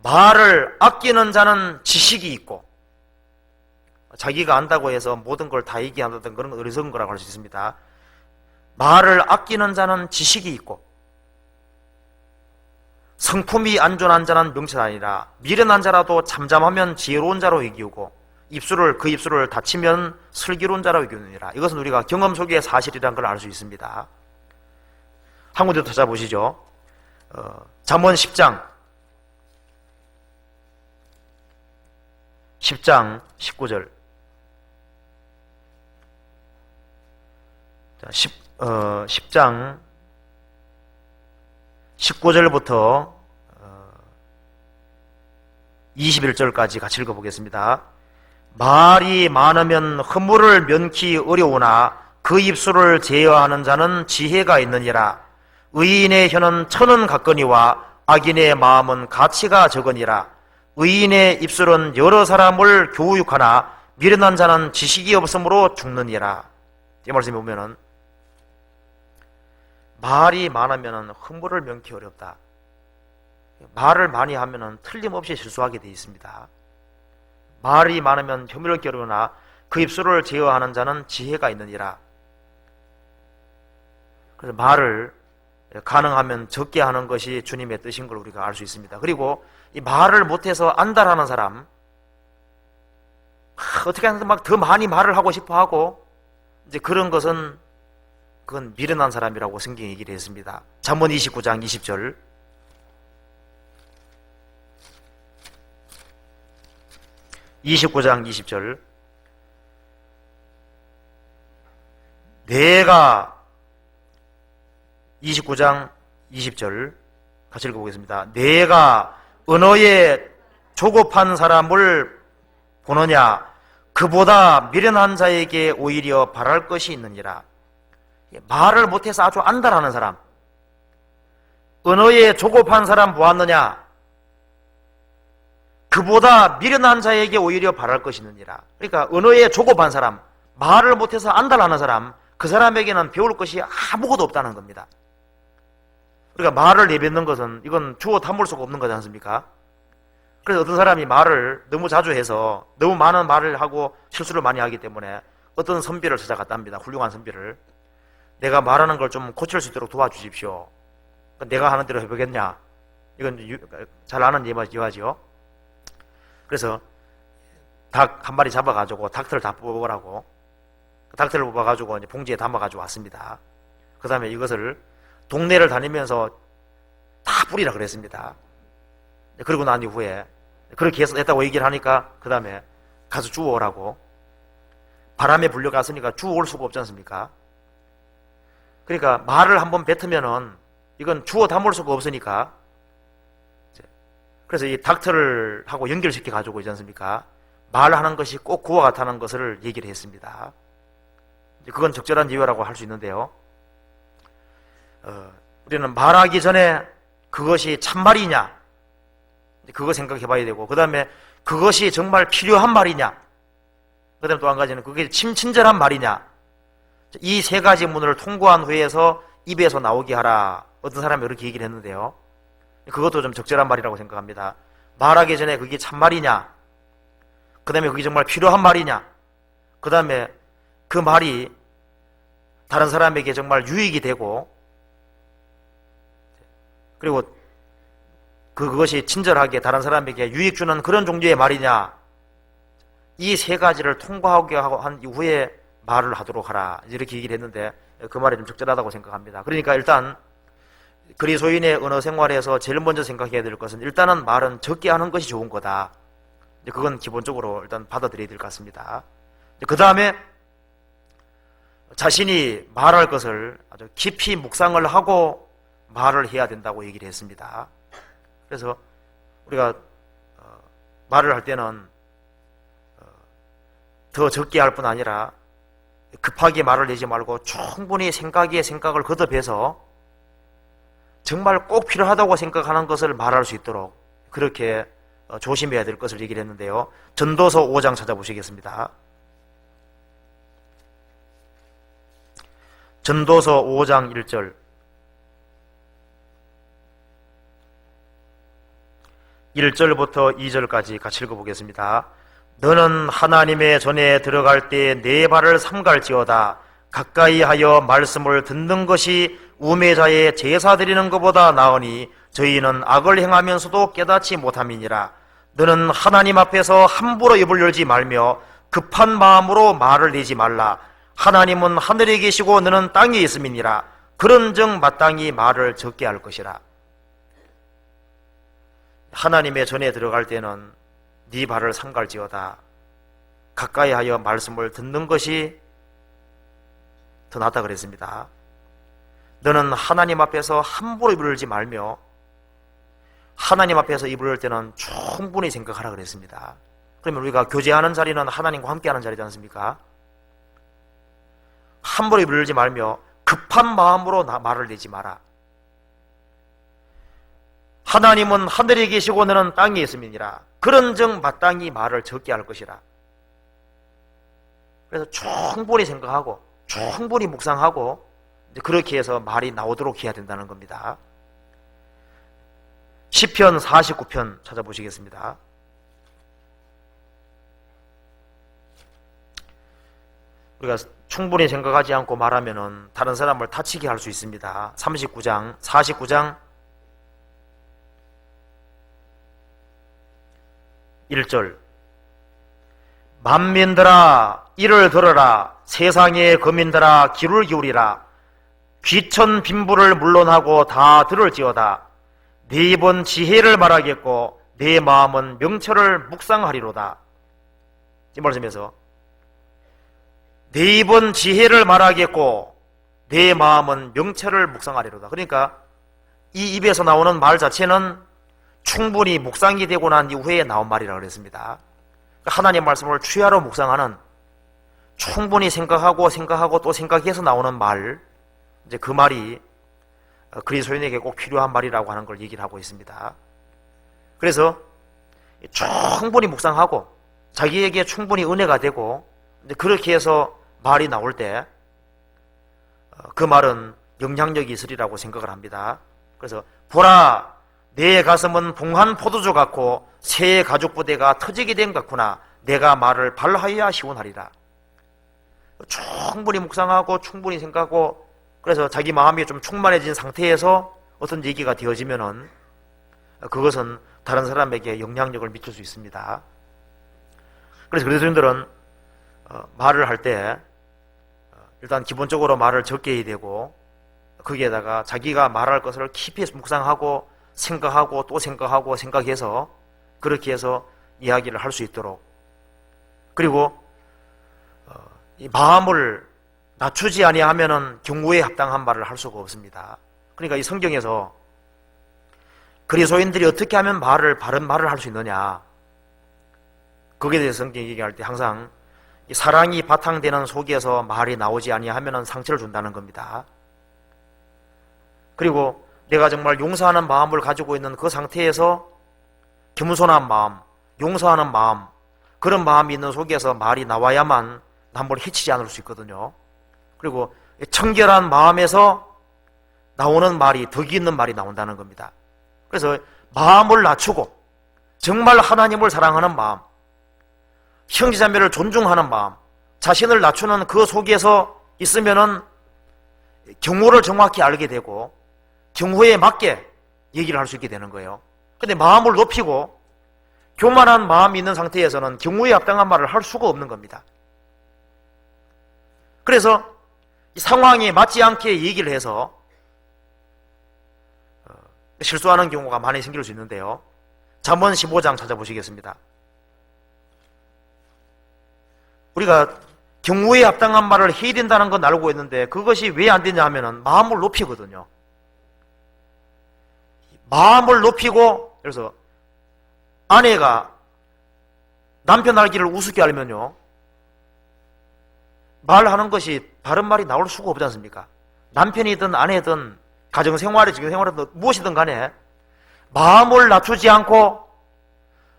말을 아끼는 자는 지식이 있고, 자기가 안다고 해서 모든 걸 다 얘기한다든 그런 건 어리석은 거라고 할 수 있습니다. 말을 아끼는 자는 지식이 있고 성품이 안전한 자는 명철하니라. 미련한 자라도 잠잠하면 지혜로운 자로 여기우고 그 입술을 닫히면 슬기로운 자로 여기우느니라. 이것은 우리가 경험 속의 사실이라는 걸 알 수 있습니다. 한 군데 더 찾아보시죠. 잠언 10장 19절. 10장 19절부터 21절까지 같이 읽어보겠습니다. 말이 많으면 허물을 면키 어려우나 그 입술을 제어하는 자는 지혜가 있느니라. 의인의 혀는 천은 가까니와 악인의 마음은 가치가 적으니라. 의인의 입술은 여러 사람을 교육하나 미련한 자는 지식이 없으므로 죽느니라. 이 말씀에 보면은 말이 많으면 허물을 면키 어렵다. 말을 많이 하면 틀림없이 실수하게 되어 있습니다. 말이 많으면 혐의를 겨루나 그 입술을 제어하는 자는 지혜가 있느니라. 그래서 말을 가능하면 적게 하는 것이 주님의 뜻인 걸 우리가 알 수 있습니다. 그리고 이 말을 못해서 안달하는 사람, 어떻게 하든 막 더 많이 말을 하고 싶어 하고, 이제 그런 것은 그건 미련한 사람이라고 성경이 얘기를 했습니다. 잠언 29장 20절. 내가 29장 20절 같이 읽어보겠습니다. 내가 언어에 조급한 사람을 보느냐 그보다 미련한 자에게 오히려 바랄 것이 있느니라. 말을 못해서 아주 안달하는 사람, 언어에 조급한 사람 보았느냐 그보다 미련한 자에게 오히려 바랄 것이 있느니라. 그러니까 언어에 조급한 사람, 말을 못해서 안달하는 사람, 그 사람에게는 배울 것이 아무것도 없다는 겁니다. 우리가 말을 내뱉는 것은 이건 주워 담을 수가 없는 거지 않습니까? 그래서 어떤 사람이 말을 너무 자주 해서 너무 많은 말을 하고 실수를 많이 하기 때문에 어떤 선비를 찾아갔답니다. 훌륭한 선비를. 내가 말하는 걸 좀 고칠 수 있도록 도와주십시오. 내가 하는 대로 해보겠냐? 이건 잘 아는 예화지요. 그래서 닭 한 마리 잡아가지고 닭털을 다 뽑아보라고, 닭털을 뽑아가지고 이제 봉지에 담아가지고 왔습니다. 그 다음에 이것을 동네를 다니면서 다 뿌리라 그랬습니다. 그러고 난 이후에 그렇게 했다고 얘기를 하니까 그 다음에 가서 주워오라고. 바람에 불려갔으니까 주워올 수가 없지 않습니까? 그러니까 말을 한번 뱉으면은 이건 주워 담을 수가 없으니까, 그래서 이 닥터를 하고 연결시켜 가지고 있지 않습니까? 말하는 것이 꼭 그와 같다는 것을 얘기를 했습니다. 그건 적절한 예화라고 할 수 있는데요. 우리는 말하기 전에 그것이 참말이냐, 그거 생각해 봐야 되고, 그 다음에 그것이 정말 필요한 말이냐, 그 다음에 또 한 가지는 그게 친절한 말이냐, 이 세 가지 문을 통과한 후에서 입에서 나오게 하라. 어떤 사람이 그렇게 얘기를 했는데요. 그것도 좀 적절한 말이라고 생각합니다. 말하기 전에 그게 참말이냐, 그 다음에 그게 정말 필요한 말이냐, 그 다음에 그 말이 다른 사람에게 정말 유익이 되고, 그리고 그것이 친절하게 다른 사람에게 유익 주는 그런 종류의 말이냐, 이 세 가지를 통과하게 하고 한 이후에 말을 하도록 하라. 이렇게 얘기를 했는데 그 말이 좀 적절하다고 생각합니다. 그러니까 일단 그리스도인의 언어 생활에서 제일 먼저 생각해야 될 것은 일단은 말은 적게 하는 것이 좋은 거다. 그건 기본적으로 일단 받아들여야 될 것 같습니다. 그 다음에 자신이 말할 것을 아주 깊이 묵상을 하고 말을 해야 된다고 얘기를 했습니다. 그래서 우리가 말을 할 때는 더 적게 할 뿐 아니라 급하게 말을 내지 말고 충분히 생각에 생각을 거듭해서 정말 꼭 필요하다고 생각하는 것을 말할 수 있도록 그렇게 조심해야 될 것을 얘기를 했는데요. 전도서 5장 찾아보시겠습니다. 전도서 5장 1절. 1절부터 2절까지 같이 읽어보겠습니다. 너는 하나님의 전에 들어갈 때 네 발을 삼갈지어다. 가까이 하여 말씀을 듣는 것이 우매자의 제사 드리는 것보다 나으니 저희는 악을 행하면서도 깨닫지 못함이니라. 너는 하나님 앞에서 함부로 입을 열지 말며 급한 마음으로 말을 내지 말라. 하나님은 하늘에 계시고 너는 땅에 있음이니라. 그런즉 마땅히 말을 적게 할 것이라. 하나님의 전에 들어갈 때는 네 발을 삼갈지어다. 가까이 하여 말씀을 듣는 것이 더 낫다 그랬습니다. 너는 하나님 앞에서 함부로 입을 열지 말며 하나님 앞에서 입을 열 때는 충분히 생각하라 그랬습니다. 그러면 우리가 교제하는 자리는 하나님과 함께하는 자리지 않습니까? 함부로 입을 열지 말며 급한 마음으로 말을 내지 마라. 하나님은 하늘에 계시고 너는 땅에 있음이니라. 그런즉 마땅히 말을 적게 할 것이라. 그래서 충분히 생각하고 충분히 묵상하고 그렇게 해서 말이 나오도록 해야 된다는 겁니다. 시편 49편 찾아보시겠습니다. 우리가 충분히 생각하지 않고 말하면 다른 사람을 다치게 할 수 있습니다. 49장 1절. 만민들아 이를 들어라. 세상의 거민들아 귀를 기울이라. 귀천 빈부를 물론하고 다 들을지어다. 네 입은 지혜를 말하겠고 네 마음은 명철을 묵상하리로다. 이 말씀에서 네 입은 지혜를 말하겠고 네 마음은 명철을 묵상하리로다. 그러니까 이 입에서 나오는 말 자체는 충분히 묵상이 되고 난 이후에 나온 말이라고 그랬습니다. 하나님 말씀을 추야로 묵상하는, 충분히 생각하고 또 생각해서 나오는 말, 이제 그 말이 그리스도인에게 꼭 필요한 말이라고 하는 걸 얘기를 하고 있습니다. 그래서 충분히 묵상하고 자기에게 충분히 은혜가 되고 그렇게 해서 말이 나올 때 그 말은 영향력이 있으리라고 생각을 합니다. 그래서 보라, 내 가슴은 봉한 포도주 같고 새 가죽 부대가 터지게 된 것 같구나. 내가 말을 발하여야 시원하리라. 충분히 묵상하고 충분히 생각하고 그래서 자기 마음이 좀 충만해진 상태에서 어떤 얘기가 되어지면은 그것은 다른 사람에게 영향력을 미칠 수 있습니다. 그래서 그리스도인들은 말을 할 때 일단 기본적으로 말을 적게 해야 되고 거기에다가 자기가 말할 것을 깊이 묵상하고 생각하고 또 생각하고 생각해서 그렇게 해서 이야기를 할 수 있도록, 그리고 이 마음을 낮추지 아니하면은 경우에 합당한 말을 할 수가 없습니다. 그러니까 이 성경에서 그리스도인들이 어떻게 하면 바른 말을 할 수 있느냐, 거기에 대해서 성경이 얘기할 때 항상 이 사랑이 바탕되는 속에서 말이 나오지 아니하면은 상처를 준다는 겁니다. 그리고 내가 정말 용서하는 마음을 가지고 있는 그 상태에서 겸손한 마음, 용서하는 마음, 그런 마음이 있는 속에서 말이 나와야만 남을 해치지 않을 수 있거든요. 그리고 청결한 마음에서 나오는 말이, 덕이 있는 말이 나온다는 겁니다. 그래서 마음을 낮추고 정말 하나님을 사랑하는 마음, 형제자매를 존중하는 마음, 자신을 낮추는 그 속에서 있으면은 경우를 정확히 알게 되고 경우에 맞게 얘기를 할 수 있게 되는 거예요. 근데 마음을 높이고 교만한 마음이 있는 상태에서는 경우에 합당한 말을 할 수가 없는 겁니다. 그래서 이 상황에 맞지 않게 얘기를 해서 실수하는 경우가 많이 생길 수 있는데요. 잠언 15장 찾아보시겠습니다. 우리가 경우에 합당한 말을 해야 된다는 건 알고 있는데 그것이 왜 안 되냐 하면은 마음을 높이거든요. 마음을 높이고, 그래서 아내가 남편 알기를 우습게 알면요, 말하는 것이 바른 말이 나올 수가 없지 않습니까? 남편이든 아내든 가정생활이 직장생활이든 무엇이든 간에 마음을 낮추지 않고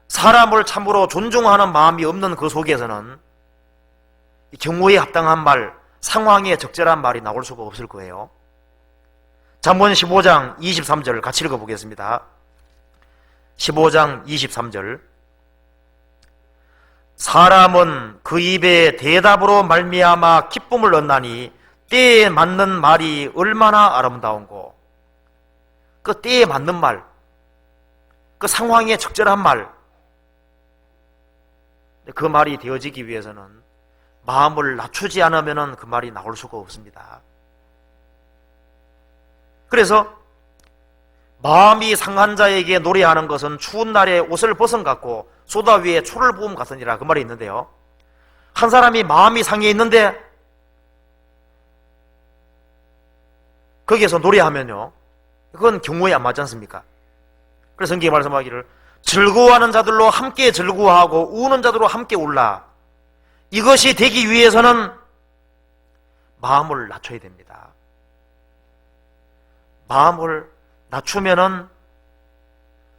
사람을 참으로 존중하는 마음이 없는 그 속에서는 경우에 합당한 말, 상황에 적절한 말이 나올 수가 없을 거예요. 잠언 15장 23절 같이 읽어보겠습니다. 15장 23절. 사람은 그 입에 대답으로 말미암아 기쁨을 얻나니 때에 맞는 말이 얼마나 아름다운고. 그 때에 맞는 말, 그 상황에 적절한 말, 그 말이 되어지기 위해서는 마음을 낮추지 않으면 그 말이 나올 수가 없습니다. 그래서 마음이 상한 자에게 노래하는 것은 추운 날에 옷을 벗은 같고 소다 위에 초를 부음 같으니라, 그 말이 있는데요, 한 사람이 마음이 상해 있는데 거기에서 노래하면요, 그건 경우에 안 맞지 않습니까? 그래서 성경이 말씀하기를 즐거워하는 자들로 함께 즐거워하고 우는 자들로 함께 울라. 이것이 되기 위해서는 마음을 낮춰야 됩니다. 마음을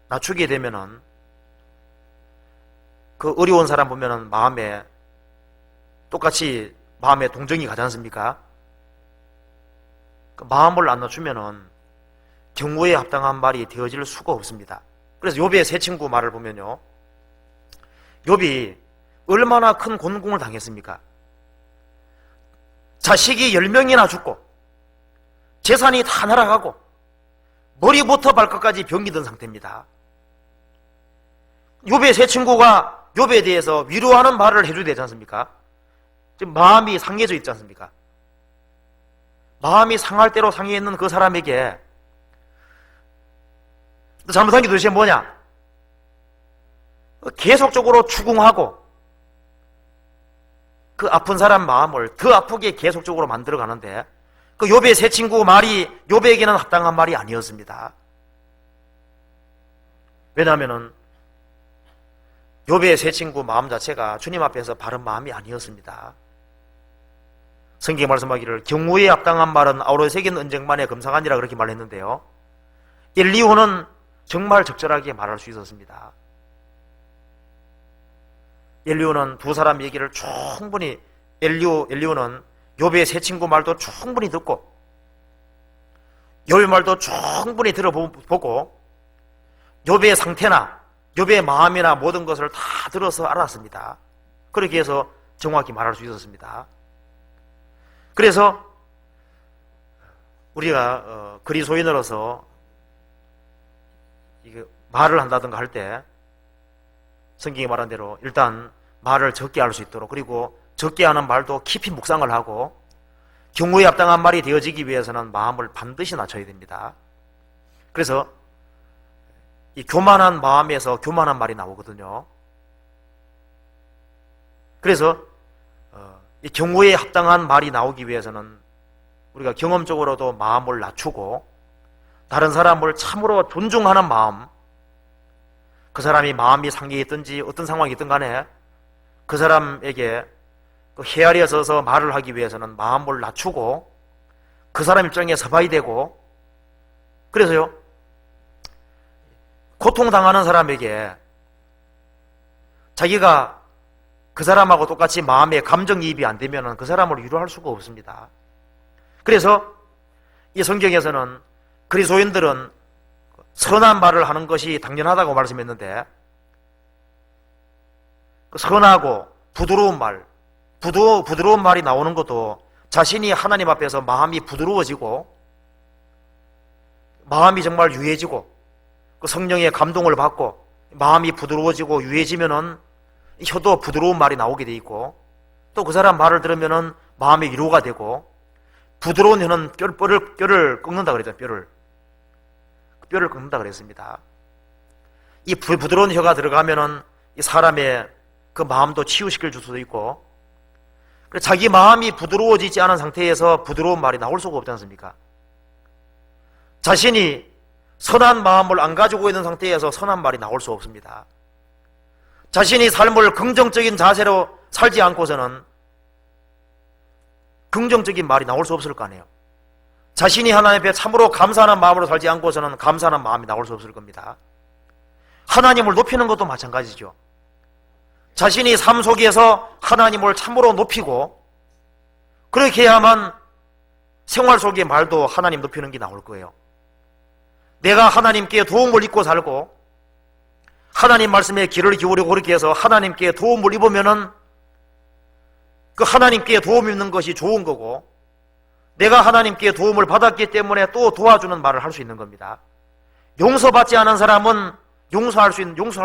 낮추게 되면은 그 어려운 사람 보면은 마음에 똑같이 마음에 동정이 가지 않습니까? 그 마음을 안 낮추면은 경우에 합당한 말이 되어질 수가 없습니다. 그래서 욥의 세 친구 말을 보면요, 욥이 얼마나 큰 곤궁을 당했습니까? 자식이 10명이나 죽고 재산이 다 날아가고 머리부터 발끝까지 병이 든 상태입니다. 욥의 세 친구가 욥에 대해서 위로하는 말을 해줘야 되지 않습니까? 지금 마음이 상해져 있지 않습니까? 마음이 상할 대로 상해 있는 그 사람에게 잘못한 게 도대체 뭐냐? 계속적으로 추궁하고 그 아픈 사람 마음을 더 아프게 계속적으로 만들어 가는데, 그 욥의 세 친구 말이 욥에게는 합당한 말이 아니었습니다. 왜냐하면은 욥의 세 친구 마음 자체가 주님 앞에서 바른 마음이 아니었습니다. 성경이 말씀하기를 경우에 합당한 말은 아우러에 새긴 은쟁반에 금상하니라, 그렇게 말했는데요, 엘리후는 정말 적절하게 말할 수 있었습니다. 엘리후는 두 사람 얘기를 충분히, 엘리후는 욥의 세 친구 말도 충분히 듣고 욥의 말도 충분히 들어보고 욥의 상태나 욥의 마음이나 모든 것을 다 들어서 알았습니다. 그렇게 해서 정확히 말할 수 있었습니다. 그래서 우리가 그리스도인으로서 이게 말을 한다든가 할 때 성경이 말한 대로 일단 말을 적게 할 수 있도록, 그리고 적게 하는 말도 깊이 묵상을 하고 경우에 합당한 말이 되어지기 위해서는 마음을 반드시 낮춰야 됩니다. 그래서 이 교만한 마음에서 교만한 말이 나오거든요. 그래서 이 경우에 합당한 말이 나오기 위해서는 우리가 경험적으로도 마음을 낮추고 다른 사람을 참으로 존중하는 마음, 그 사람이 마음이 상해 있든지 어떤 상황이 있든 간에 그 사람에게 그 헤아려 서서 말을 하기 위해서는 마음을 낮추고 그 사람 입장에 서봐야 되고, 그래서요, 고통당하는 사람에게 자기가 그 사람하고 똑같이 마음의 감정이입이 안 되면 그 사람을 위로할 수가 없습니다. 그래서 이 성경에서는 그리스도인들은 선한 말을 하는 것이 당연하다고 말씀했는데, 그 선하고 부드러운 말, 부드러운 말이 나오는 것도 자신이 하나님 앞에서 마음이 부드러워지고 마음이 정말 유해지고 그 성령의 감동을 받고 마음이 부드러워지고 유해지면은 혀도 부드러운 말이 나오게 돼 있고, 또 그 사람 말을 들으면은 마음의 위로가 되고, 부드러운 혀는 뼈를 꺾는다 그랬잖아요. 뼈를 꺾는다 그랬습니다. 이 부드러운 혀가 들어가면은 이 사람의 그 마음도 치유시킬 수도 있고, 자기 마음이 부드러워지지 않은 상태에서 부드러운 말이 나올 수가 없지 않습니까? 자신이 선한 마음을 안 가지고 있는 상태에서 선한 말이 나올 수 없습니다. 자신이 삶을 긍정적인 자세로 살지 않고서는 긍정적인 말이 나올 수 없을 거 아니에요. 자신이 하나님 앞에 참으로 감사하는 마음으로 살지 않고서는 감사하는 마음이 나올 수 없을 겁니다. 하나님을 높이는 것도 마찬가지죠. 자신이 삶 속에서 하나님을 참으로 높이고 그렇게 해야만 생활 속의 말도 하나님 높이는 게 나올 거예요. 내가 하나님께 도움을 입고 살고 하나님 말씀에 귀를 기울이고 그렇게 해서 하나님께 도움을 입으면은 그 하나님께 도움 입는 것이 좋은 거고 내가 하나님께 도움을 받았기 때문에 또 도와주는 말을 할 수 있는 겁니다. 용서받지 않은 사람은 용서할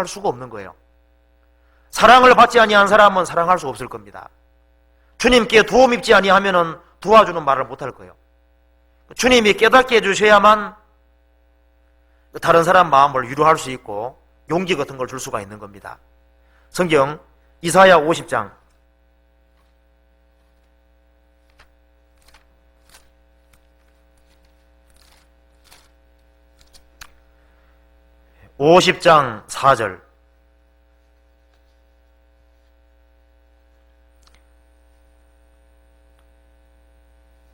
수가 없는 거예요. 사랑을 받지 아니한 사람은 사랑할 수 없을 겁니다. 주님께 도움 입지 아니하면은 도와주는 말을 못 할 거예요. 주님이 깨닫게 해주셔야만 다른 사람 마음을 위로할 수 있고 용기 같은 걸 줄 수가 있는 겁니다. 성경 이사야 50장 4절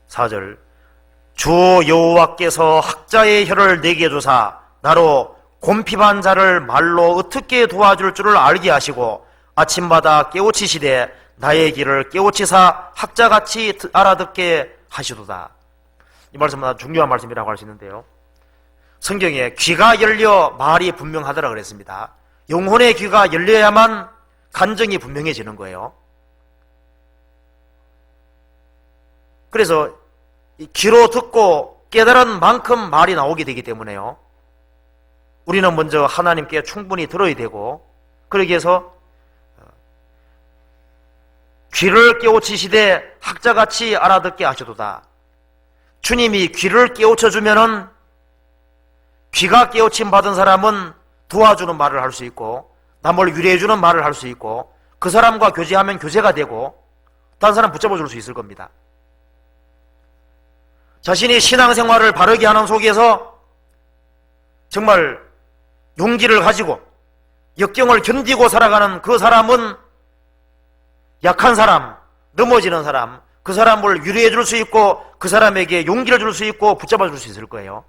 4절 주 여호와께서 학자의 혀를 내게 주사 나로 곰핍한 자를 말로 어떻게 도와줄 줄을 알게 하시고 아침마다 깨우치시되 나의 길을 깨우치사 학자같이 알아듣게 하시도다. 이 말씀은 아주 중요한 말씀이라고 할 수 있는데요. 성경에 귀가 열려 말이 분명하더라 그랬습니다. 영혼의 귀가 열려야만 감정이 분명해지는 거예요. 그래서 귀로 듣고 깨달은 만큼 말이 나오게 되기 때문에요. 우리는 먼저 하나님께 충분히 들어야 되고 그러기 위해서 귀를 깨우치시되 학자같이 알아듣게 하시도다. 주님이 귀를 깨우쳐주면은 귀가 깨우침 받은 사람은 도와주는 말을 할 수 있고 남을 위로해주는 말을 할 수 있고 그 사람과 교제하면 교제가 되고 다른 사람 붙잡아줄 수 있을 겁니다. 자신이 신앙생활을 바르게 하는 속에서 정말 용기를 가지고 역경을 견디고 살아가는 그 사람은 약한 사람, 넘어지는 사람, 그 사람을 위로해 줄 수 있고 그 사람에게 용기를 줄 수 있고 붙잡아 줄 수 있을 거예요.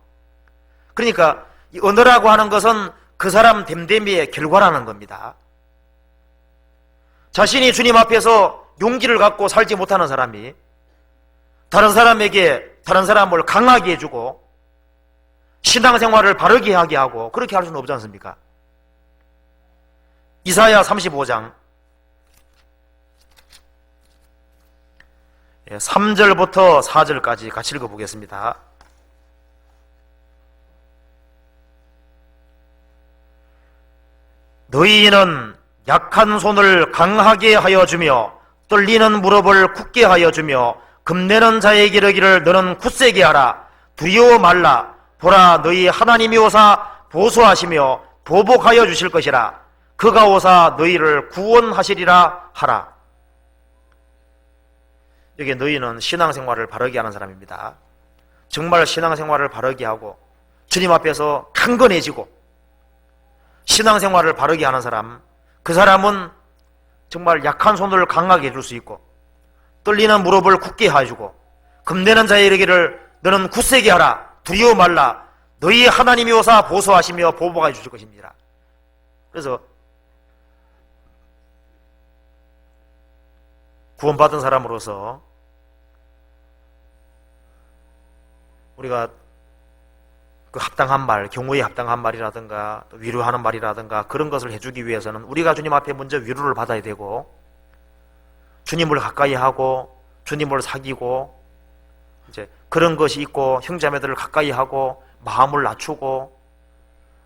그러니까 이 언어라고 하는 것은 그 사람 됨됨이의 결과라는 겁니다. 자신이 주님 앞에서 용기를 갖고 살지 못하는 사람이 다른 사람을 강하게 해주고 신앙생활을 바르게 하게 하고 그렇게 할 수는 없지 않습니까? 이사야 35장 3절부터 4절까지 같이 읽어보겠습니다. 너희는 약한 손을 강하게 하여 주며 떨리는 무릎을 굳게 하여 주며 금내는 자에게 이르기를 너는 굳세게 하라. 두려워 말라. 보라 너희 하나님이 오사 보수하시며 보복하여 주실 것이라. 그가 오사 너희를 구원하시리라 하라. 여기 너희는 신앙생활을 바르게 하는 사람입니다. 정말 신앙생활을 바르게 하고 주님 앞에서 강건해지고 신앙생활을 바르게 하는 사람, 그 사람은 정말 약한 손을 강하게 해줄 수 있고 떨리는 무릎을 굳게 해주고 금내는 자의 이르기를 너는 굳세게 하라. 두려워 말라. 너희 하나님이 오사 보수하시며 보복하여 주실 것입니다. 그래서 구원받은 사람으로서 우리가 그 합당한 말, 경우에 합당한 말이라든가 위로하는 말이라든가 그런 것을 해주기 위해서는 우리가 주님 앞에 먼저 위로를 받아야 되고 주님을 가까이 하고 주님을 사귀고 이제 그런 것이 있고 형제자매들을 가까이 하고 마음을 낮추고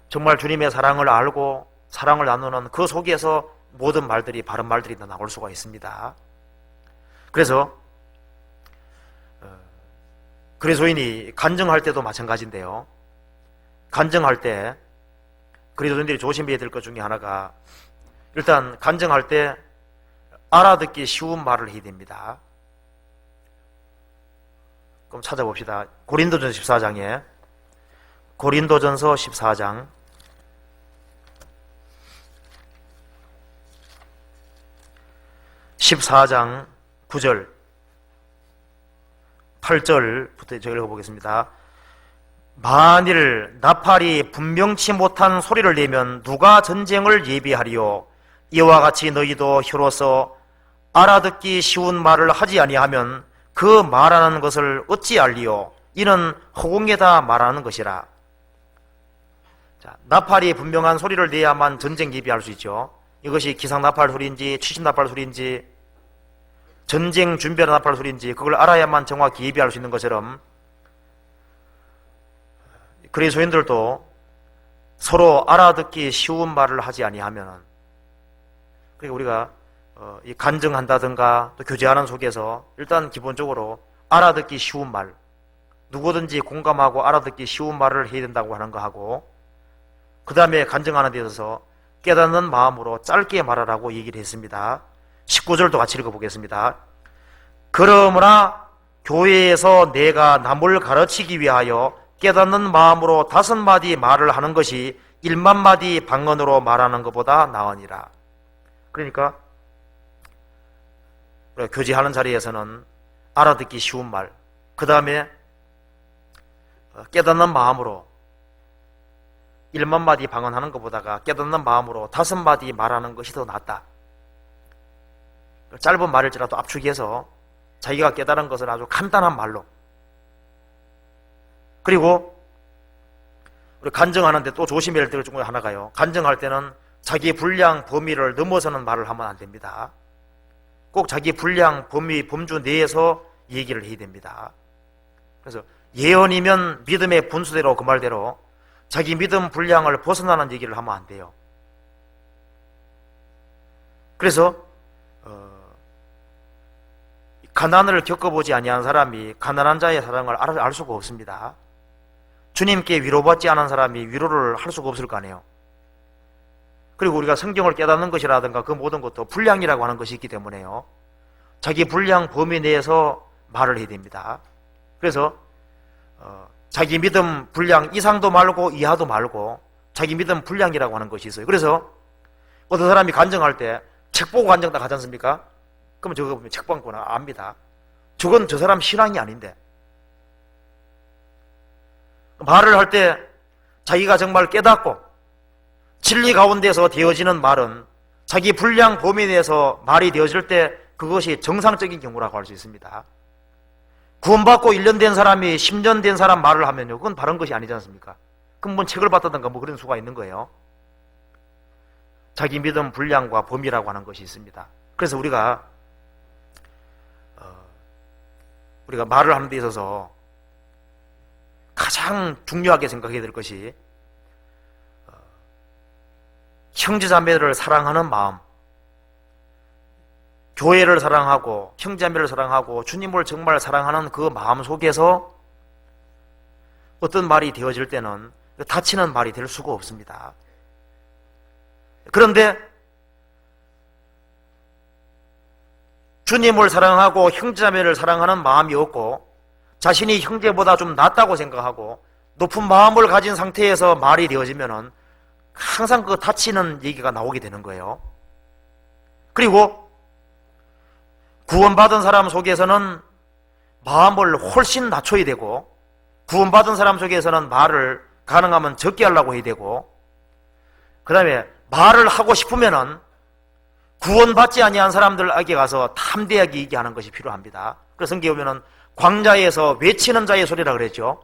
정말 주님의 사랑을 알고 사랑을 나누는 그 속에서 모든 말들이 바른 말들이 나올 수가 있습니다. 그래서 그리스도인이 간증할 때도 마찬가지인데요. 간증할 때 그리스도인들이 조심해야 될 것 중에 하나가 일단 간증할 때 알아듣기 쉬운 말을 해야 됩니다. 그럼 찾아봅시다. 고린도전서 14장에 고린도전서 14장 14장 9절 8절부터 제가 읽어보겠습니다. 만일 나팔이 분명치 못한 소리를 내면 누가 전쟁을 예비하리요? 이와 같이 너희도 혀로서 알아듣기 쉬운 말을 하지 아니하면 그 말하는 것을 어찌 알리요? 이는 허공에다 말하는 것이라. 자, 나팔이 분명한 소리를 내야만 전쟁 예비할 수 있죠. 이것이 기상나팔 소리인지 취신나팔 소리인지 전쟁 준비하는 나팔 소리인지 그걸 알아야만 정확히 예비할 수 있는 것처럼 그리스도인들도 서로 알아듣기 쉬운 말을 하지 아니하면, 그러니까 우리가 이 간증한다든가 또 교제하는 속에서 일단 기본적으로 알아듣기 쉬운 말, 누구든지 공감하고 알아듣기 쉬운 말을 해야 된다고 하는 거 하고, 그 다음에 간증하는 데 있어서 깨닫는 마음으로 짧게 말하라고 얘기를 했습니다. 19절도 같이 읽어보겠습니다. 그러므나 교회에서 내가 남을 가르치기 위하여 깨닫는 마음으로 5마디 말을 하는 것이 1만마디 방언으로 말하는 것보다 나으니라. 그러니까 교제하는 자리에서는 알아듣기 쉬운 말, 그 다음에 깨닫는 마음으로 1만마디 방언하는 것보다가 깨닫는 마음으로 5마디 말하는 것이 더 낫다. 짧은 말일지라도 압축해서 자기가 깨달은 것을 아주 간단한 말로, 그리고 우리 간증하는데 또 조심해야 될 것 중에 하나가요, 간증할 때는 자기 분량 범위를 넘어서는 말을 하면 안 됩니다. 꼭 자기 분량 범위 범주 내에서 얘기를 해야 됩니다. 그래서 예언이면 믿음의 분수대로 그 말대로 자기 믿음 분량을 벗어나는 얘기를 하면 안 돼요. 그래서 가난을 겪어보지 아니한 사람이 가난한 자의 사랑을 알 수가 없습니다. 주님께 위로받지 않은 사람이 위로를 할 수가 없을 거 아니에요. 그리고 우리가 성경을 깨닫는 것이라든가 그 모든 것도 분량이라고 하는 것이 있기 때문에요, 자기 분량 범위 내에서 말을 해야 됩니다. 그래서 자기 믿음 분량 이상도 말고 이하도 말고 자기 믿음 분량이라고 하는 것이 있어요. 그래서 어떤 사람이 간증할 때 책 보고 간증 다 하지 않습니까? 그러면 저거 보면 책 보고 압니다. 저건 저 사람 신앙이 아닌데. 말을 할 때 자기가 정말 깨닫고 진리 가운데서 되어지는 말은 자기 분량 범위 내에서 말이 되어질 때 그것이 정상적인 경우라고 할 수 있습니다. 구원받고 1년 된 사람이 10년 된 사람 말을 하면요, 그건 바른 것이 아니지 않습니까? 그럼 뭐 책을 봤다든가 뭐 그런 수가 있는 거예요. 자기 믿음 분량과 범위라고 하는 것이 있습니다. 그래서 우리가 말을 하는 데 있어서 가장 중요하게 생각해야 될 것이 형제자매를 사랑하는 마음, 교회를 사랑하고 형제자매를 사랑하고 주님을 정말 사랑하는 그 마음 속에서 어떤 말이 되어질 때는 다치는 말이 될 수가 없습니다. 그런데 주님을 사랑하고 형제자매를 사랑하는 마음이 없고 자신이 형제보다 좀 낫다고 생각하고 높은 마음을 가진 상태에서 말이 되어지면은 항상 그 다치는 얘기가 나오게 되는 거예요. 그리고 구원받은 사람 속에서는 마음을 훨씬 낮춰야 되고, 구원받은 사람 속에서는 말을 가능하면 적게 하려고 해야 되고, 그 다음에 말을 하고 싶으면은 구원받지 아니한 사람들에게 가서 담대하게 얘기하는 것이 필요합니다. 그래서 성경에 보면은 광야에서 외치는 자의 소리라 그랬죠.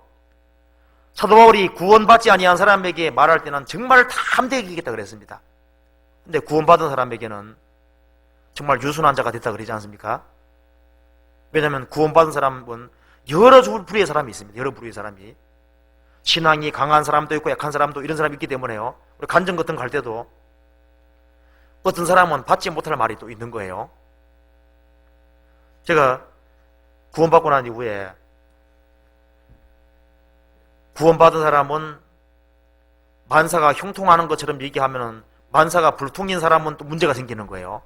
사도 바울이 구원받지 아니한 사람에게 말할 때는 정말 담대하게 얘기했다 그랬습니다. 근데 구원받은 사람에게는 정말 유순한 자가 됐다 그러지 않습니까? 왜냐하면 구원받은 사람은 여러 부류의 사람이 있습니다. 여러 부류의 사람이, 신앙이 강한 사람도 있고 약한 사람도 이런 사람이 있기 때문에요, 우리 간증 같은 거 할 때도 어떤 사람은 받지 못할 말이 또 있는 거예요. 제가 구원받고 난 이후에 구원받은 사람은 만사가 형통하는 것처럼 얘기하면 만사가 불통인 사람은 또 문제가 생기는 거예요.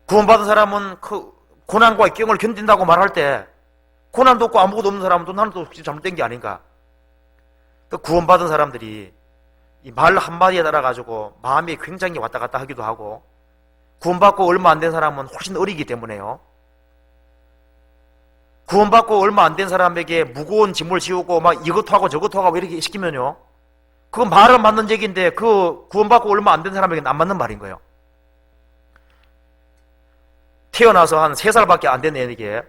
구원받은 사람은 그 고난과 역경을 견딘다고 말할 때 고난도 없고 아무것도 없는 사람은 또 나는 또 잘못된 게 아닌가. 그 구원받은 사람들이 이 말 한마디에 따라 가지고 마음이 굉장히 왔다 갔다 하기도 하고, 구원받고 얼마 안 된 사람은 훨씬 어리기 때문에요, 구원받고 얼마 안 된 사람에게 무거운 짐을 지우고 막 이것도 하고 저것도 하고 이렇게 시키면요, 그건 말은 맞는 얘기인데 그 구원받고 얼마 안 된 사람에게는 안 맞는 말인 거예요. 태어나서 한 3살밖에 안 된 애에게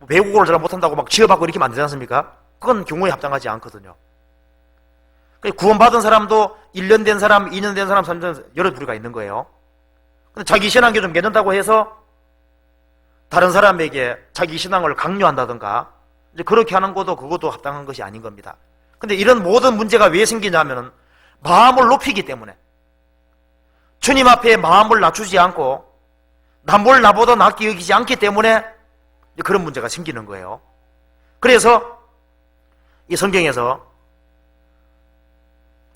외국어를 잘 못한다고 막 지어받고 이렇게 만들지 않습니까? 그건 경우에 합당하지 않거든요. 구원받은 사람도 1년 된 사람, 2년 된 사람, 3년 여러 부류가 있는 거예요. 근데 자기 신앙교 좀 괜찮다고 해서 다른 사람에게 자기 신앙을 강요한다든가 이제 그렇게 하는 것도 그것도 합당한 것이 아닌 겁니다. 근데 이런 모든 문제가 왜 생기냐면은 마음을 높이기 때문에, 주님 앞에 마음을 낮추지 않고 남을 나보다 낫게 여기지 않기 때문에 그런 문제가 생기는 거예요. 그래서 이 성경에서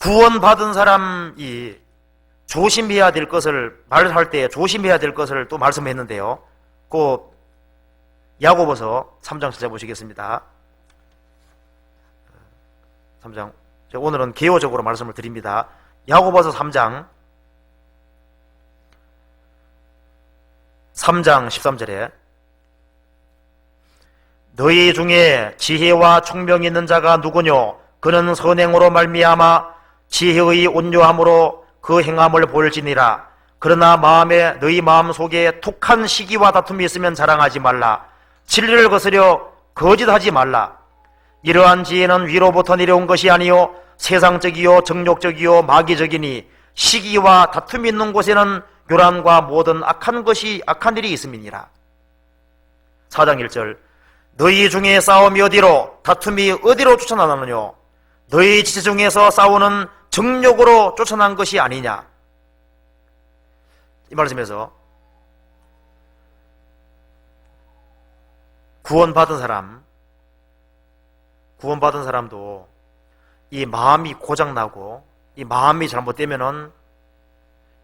구원받은 사람이 조심해야 될 것을 말할 때 조심해야 될 것을 또 말씀했는데요. 그 야고보서 3장 찾아보시겠습니다. 3장. 오늘은 개요적으로 말씀을 드립니다. 야고보서 3장 13절에 너희 중에 지혜와 총명이 있는 자가 누구뇨? 그는 선행으로 말미암아 지혜의 온유함으로 그 행함을 보일지니라. 그러나 너희 마음 속에 툭한 시기와 다툼이 있으면 자랑하지 말라. 진리를 거스려 거짓하지 말라. 이러한 지혜는 위로부터 내려온 것이 아니요 세상적이요 정욕적이요 마귀적이니 시기와 다툼이 있는 곳에는 요란과 모든 악한 일이 있음이니라. 4장 1절 너희 중에 싸움이 어디로 다툼이 어디로 쫓아나느뇨? 너희 지체 중에서 싸우는 정욕으로 쫓아난 것이 아니냐. 이 말씀에서 구원받은 사람도 이 마음이 고장나고 이 마음이 잘못되면은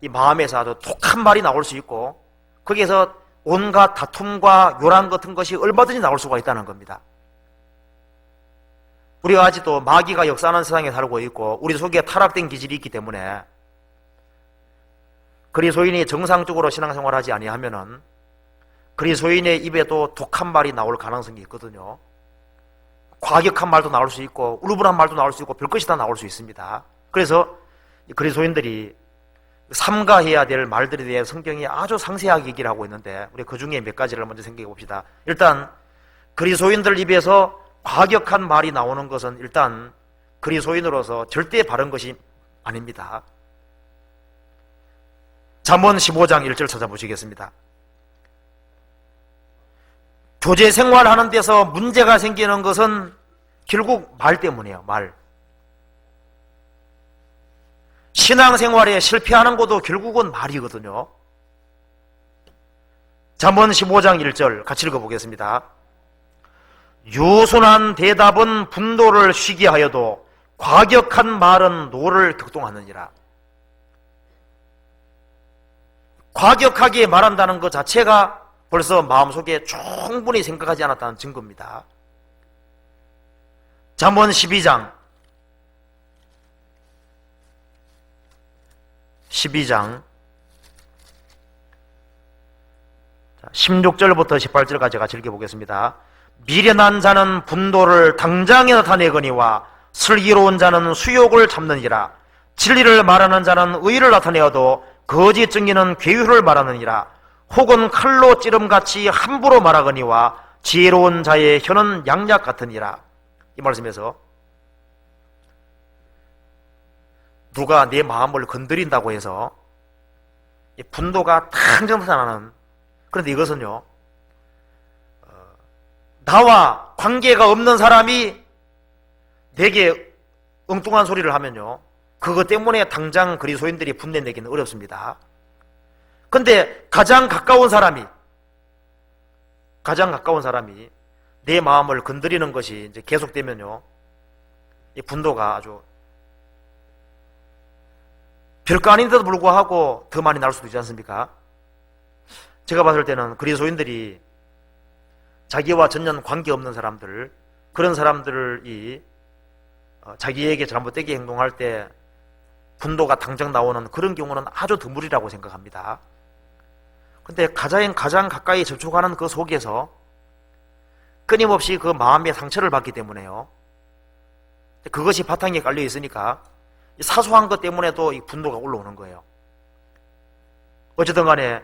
이 마음에서 아주 독한 말이 나올 수 있고 거기에서 온갖 다툼과 요란 같은 것이 얼마든지 나올 수가 있다는 겁니다. 우리가 아직도 마귀가 역사하는 세상에 살고 있고 우리 속에 타락된 기질이 있기 때문에 그리스도인이 정상적으로 신앙생활을 하지 아니하면은 그리스도인의 입에도 독한 말이 나올 가능성이 있거든요. 과격한 말도 나올 수 있고 울분한 말도 나올 수 있고 별것이 다 나올 수 있습니다. 그래서 그리스도인들이 삼가해야 될 말들에 대해 성경이 아주 상세하게 얘기를 하고 있는데 우리 그 중에 몇 가지를 먼저 생각해 봅시다. 일단 그리스도인들 입에서 과격한 말이 나오는 것은 일단 그리스도인으로서 절대 바른 것이 아닙니다. 잠언 15장 1절 찾아보시겠습니다. 교제 생활하는 데서 문제가 생기는 것은 결국 말 때문이에요. 말. 신앙생활에 실패하는 것도 결국은 말이거든요. 잠언 15장 1절 같이 읽어보겠습니다. 유순한 대답은 분노를 쉬게 하여도 과격한 말은 노를 격동하느니라. 과격하게 말한다는 것 자체가 벌써 마음속에 충분히 생각하지 않았다는 증거입니다. 잠언 12장 16절부터 18절까지 같이 읽어보겠습니다. 미련한 자는 분노를 당장에 나타내거니와 슬기로운 자는 수욕을 참느니라. 진리를 말하는 자는 의를 나타내어도 거짓 증인은 괴유를 말하느니라. 혹은 칼로 찌름같이 함부로 말하거니와 지혜로운 자의 혀는 양약 같으니라. 이 말씀에서 누가 내 마음을 건드린다고 해서 분노가 당장 나타나는, 그런데 이것은요 나와 관계가 없는 사람이 내게 엉뚱한 소리를 하면요 그것 때문에 당장 그리스도인들이 분내내기는 어렵습니다. 근데 가장 가까운 사람이 내 마음을 건드리는 것이 이제 계속되면요 이 분노가 아주 별거 아닌데도 불구하고 더 많이 날 수도 있지 않습니까? 제가 봤을 때는 그리스도인들이 자기와 전혀 관계없는 사람들, 그런 사람들이 자기에게 잘못되게 행동할 때 분노가 당장 나오는 그런 경우는 아주 드물이라고 생각합니다. 근데 가장 가까이 접촉하는 그 속에서 끊임없이 그 마음의 상처를 받기 때문에요. 그것이 바탕에 깔려 있으니까 사소한 것 때문에도 이 분노가 올라오는 거예요. 어쨌든 간에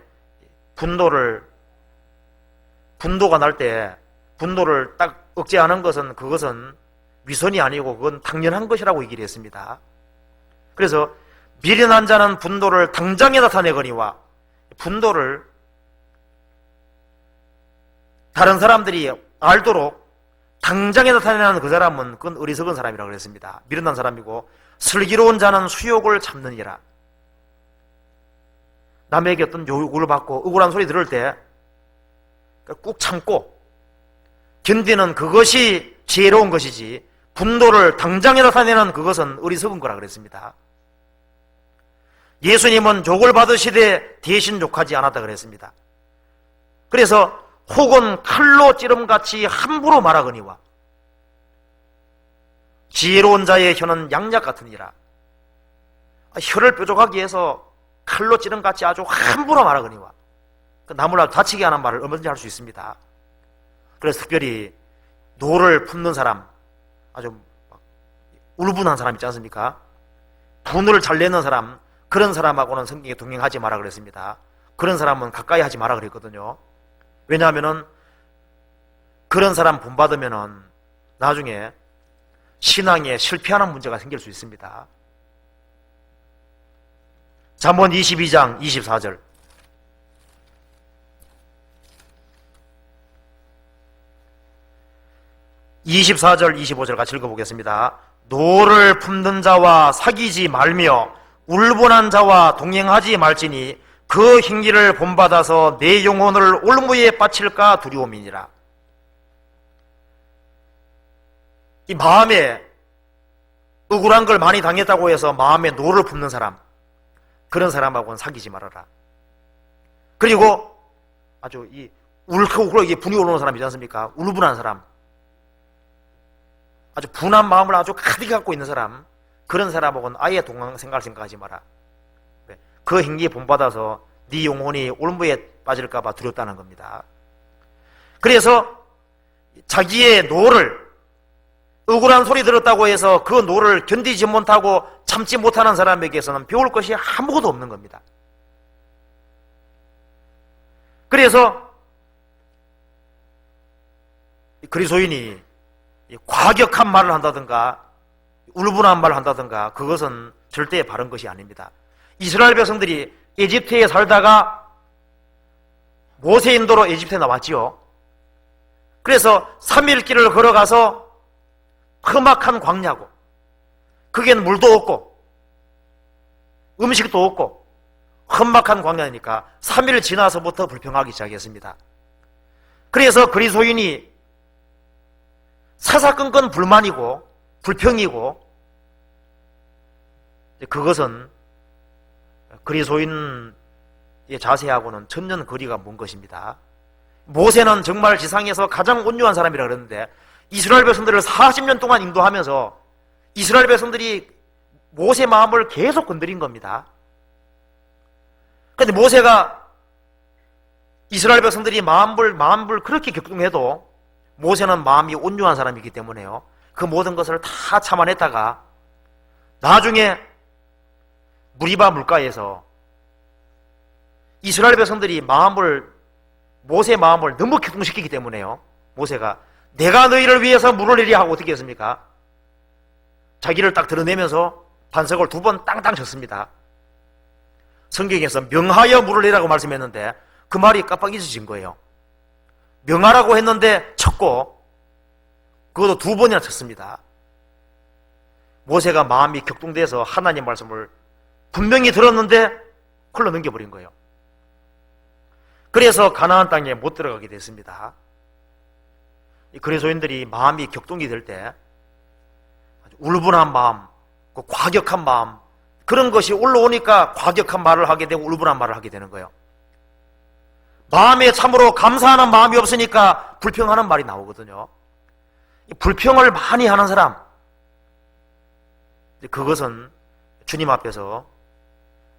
분노가 날 때 분노를 딱 억제하는 것은 그것은 위선이 아니고 그건 당연한 것이라고 얘기를 했습니다. 그래서 미련한 자는 분노를 당장에 나타내거니와 분노를 다른 사람들이 알도록 당장에 나타내는 그 사람은 그건 어리석은 사람이라고 그랬습니다. 미련한 사람이고 슬기로운 자는 수욕을 참느니라. 남에게 어떤 요구를 받고 억울한 소리 들을 때 꾹 참고 견디는 그것이 지혜로운 것이지 분노를 당장에 나타내는 그것은 어리석은 거라 그랬습니다. 예수님은 욕을 받으시되 대신 욕하지 않았다 그랬습니다. 그래서 혹은 칼로 찌름같이 함부로 말하거니와 지혜로운 자의 혀는 양약 같으니라. 혀를 뾰족하기 위해서 칼로 찌름같이 아주 함부로 말하거니와 남을 다치게 하는 말을 얼마든지 할 수 있습니다. 그래서 특별히 노를 품는 사람, 아주 울분한 사람 있지 않습니까? 분을 잘 내는 사람, 그런 사람하고는 성경에 동행하지 마라 그랬습니다. 그런 사람은 가까이 하지 마라 그랬거든요. 왜냐하면은 그런 사람 본받으면은 나중에 신앙에 실패하는 문제가 생길 수 있습니다. 잠언 22장 24절. 24절 25절 같이 읽어보겠습니다. 노를 품는 자와 사귀지 말며 울분한 자와 동행하지 말지니 그 행위를 본받아서 내 영혼을 올무에 바칠까 두려움이니라. 이 마음에 억울한 걸 많이 당했다고 해서 마음에 노를 품는 사람, 그런 사람하고는 사귀지 말아라. 그리고 아주 이 울컥울컥 분이 올라오는 사람 있지 않습니까? 울분한 사람, 아주 분한 마음을 아주 가득 갖고 있는 사람, 그런 사람하고는 아예 동행 생각하지 마라. 그 행위에 본받아서 네 영혼이 올무에 빠질까 봐 두렵다는 겁니다. 그래서 자기의 노를, 억울한 소리 들었다고 해서 그 노를 견디지 못하고 참지 못하는 사람에게서는 배울 것이 아무것도 없는 겁니다. 그래서 그리스도인이 과격한 말을 한다든가 울분한 말을 한다든가 그것은 절대 바른 것이 아닙니다. 이스라엘 백성들이 에집트에 살다가 모세 인도로 에집트에 나왔지요. 그래서 3일 길을 걸어가서 험악한 광야고 거기엔 물도 없고 음식도 없고 험악한 광야니까 3일 지나서부터 불평하기 시작했습니다. 그래서 그리스도인이 사사건건 불만이고 불평이고 그것은 그리스도인의 자세하고는 천년 거리가 먼 것입니다. 모세는 정말 지상에서 가장 온유한 사람이라 그랬는데 이스라엘 백성들을 40년 동안 인도하면서 이스라엘 백성들이 모세 마음을 계속 건드린 겁니다. 그런데 모세가 이스라엘 백성들이 마음을 그렇게 격동해도 모세는 마음이 온유한 사람이기 때문에요. 그 모든 것을 다 참아냈다가 나중에 무리바 물가에서 이스라엘 백성들이 모세 마음을 너무 격동시키기 때문에요. 모세가 내가 너희를 위해서 물을 내리라 하고 어떻게 했습니까? 자기를 딱 드러내면서 반석을 2번 땅땅 쳤습니다. 성경에서 명하여 물을 내라고 말씀했는데 그 말이 깜빡 잊어진 거예요. 명하라고 했는데 쳤고 그것도 2번이나 쳤습니다. 모세가 마음이 격동돼서 하나님 말씀을 분명히 들었는데 흘러 넘겨버린 거예요. 그래서 가나안 땅에 못 들어가게 됐습니다. 그리스도인들이 마음이 격동이 될 때 울분한 마음, 과격한 마음, 그런 것이 올라오니까 과격한 말을 하게 되고 울분한 말을 하게 되는 거예요. 마음에 참으로 감사하는 마음이 없으니까 불평하는 말이 나오거든요. 불평을 많이 하는 사람, 그것은 주님 앞에서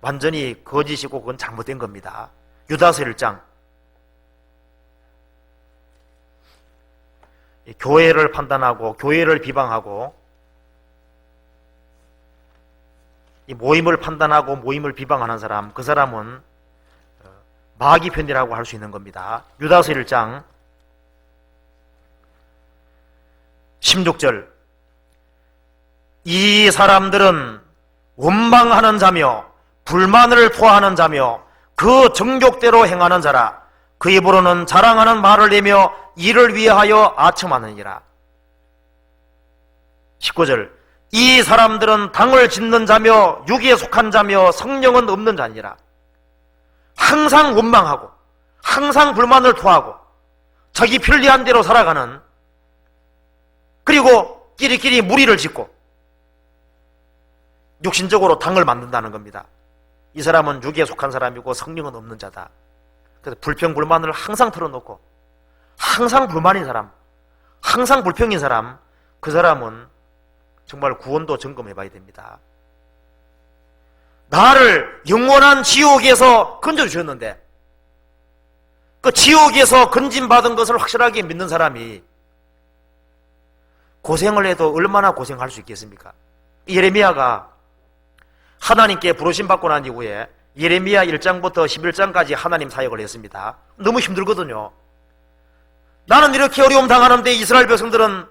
완전히 거짓이고 그건 잘못된 겁니다. 유다서 1장 교회를 판단하고 교회를 비방하고 이 모임을 판단하고 모임을 비방하는 사람, 그 사람은 마귀 편이라고 할 수 있는 겁니다. 유다서 1장 16절, 이 사람들은 원망하는 자며 불만을 토하는 자며 그 정욕대로 행하는 자라. 그 입으로는 자랑하는 말을 내며 이를 위하여 아첨하느니라. 19절, 이 사람들은 당을 짓는 자며 육에 속한 자며 성령은 없는 자니라. 항상 원망하고 항상 불만을 토하고 자기 편리한 대로 살아가는, 그리고 끼리끼리 무리를 짓고 육신적으로 당을 만든다는 겁니다. 이 사람은 육에 속한 사람이고 성령은 없는 자다. 그래서 불평 불만을 항상 털어놓고 항상 불만인 사람, 항상 불평인 사람, 그 사람은 정말 구원도 점검해 봐야 됩니다. 나를 영원한 지옥에서 건져주셨는데 그 지옥에서 건짐받은 것을 확실하게 믿는 사람이 고생을 해도 얼마나 고생할 수 있겠습니까? 예레미야가 하나님께 부르심 받고 난 이후에 예레미야 1장부터 11장까지 하나님 사역을 했습니다. 너무 힘들거든요. 나는 이렇게 어려움 당하는데 이스라엘 백성들은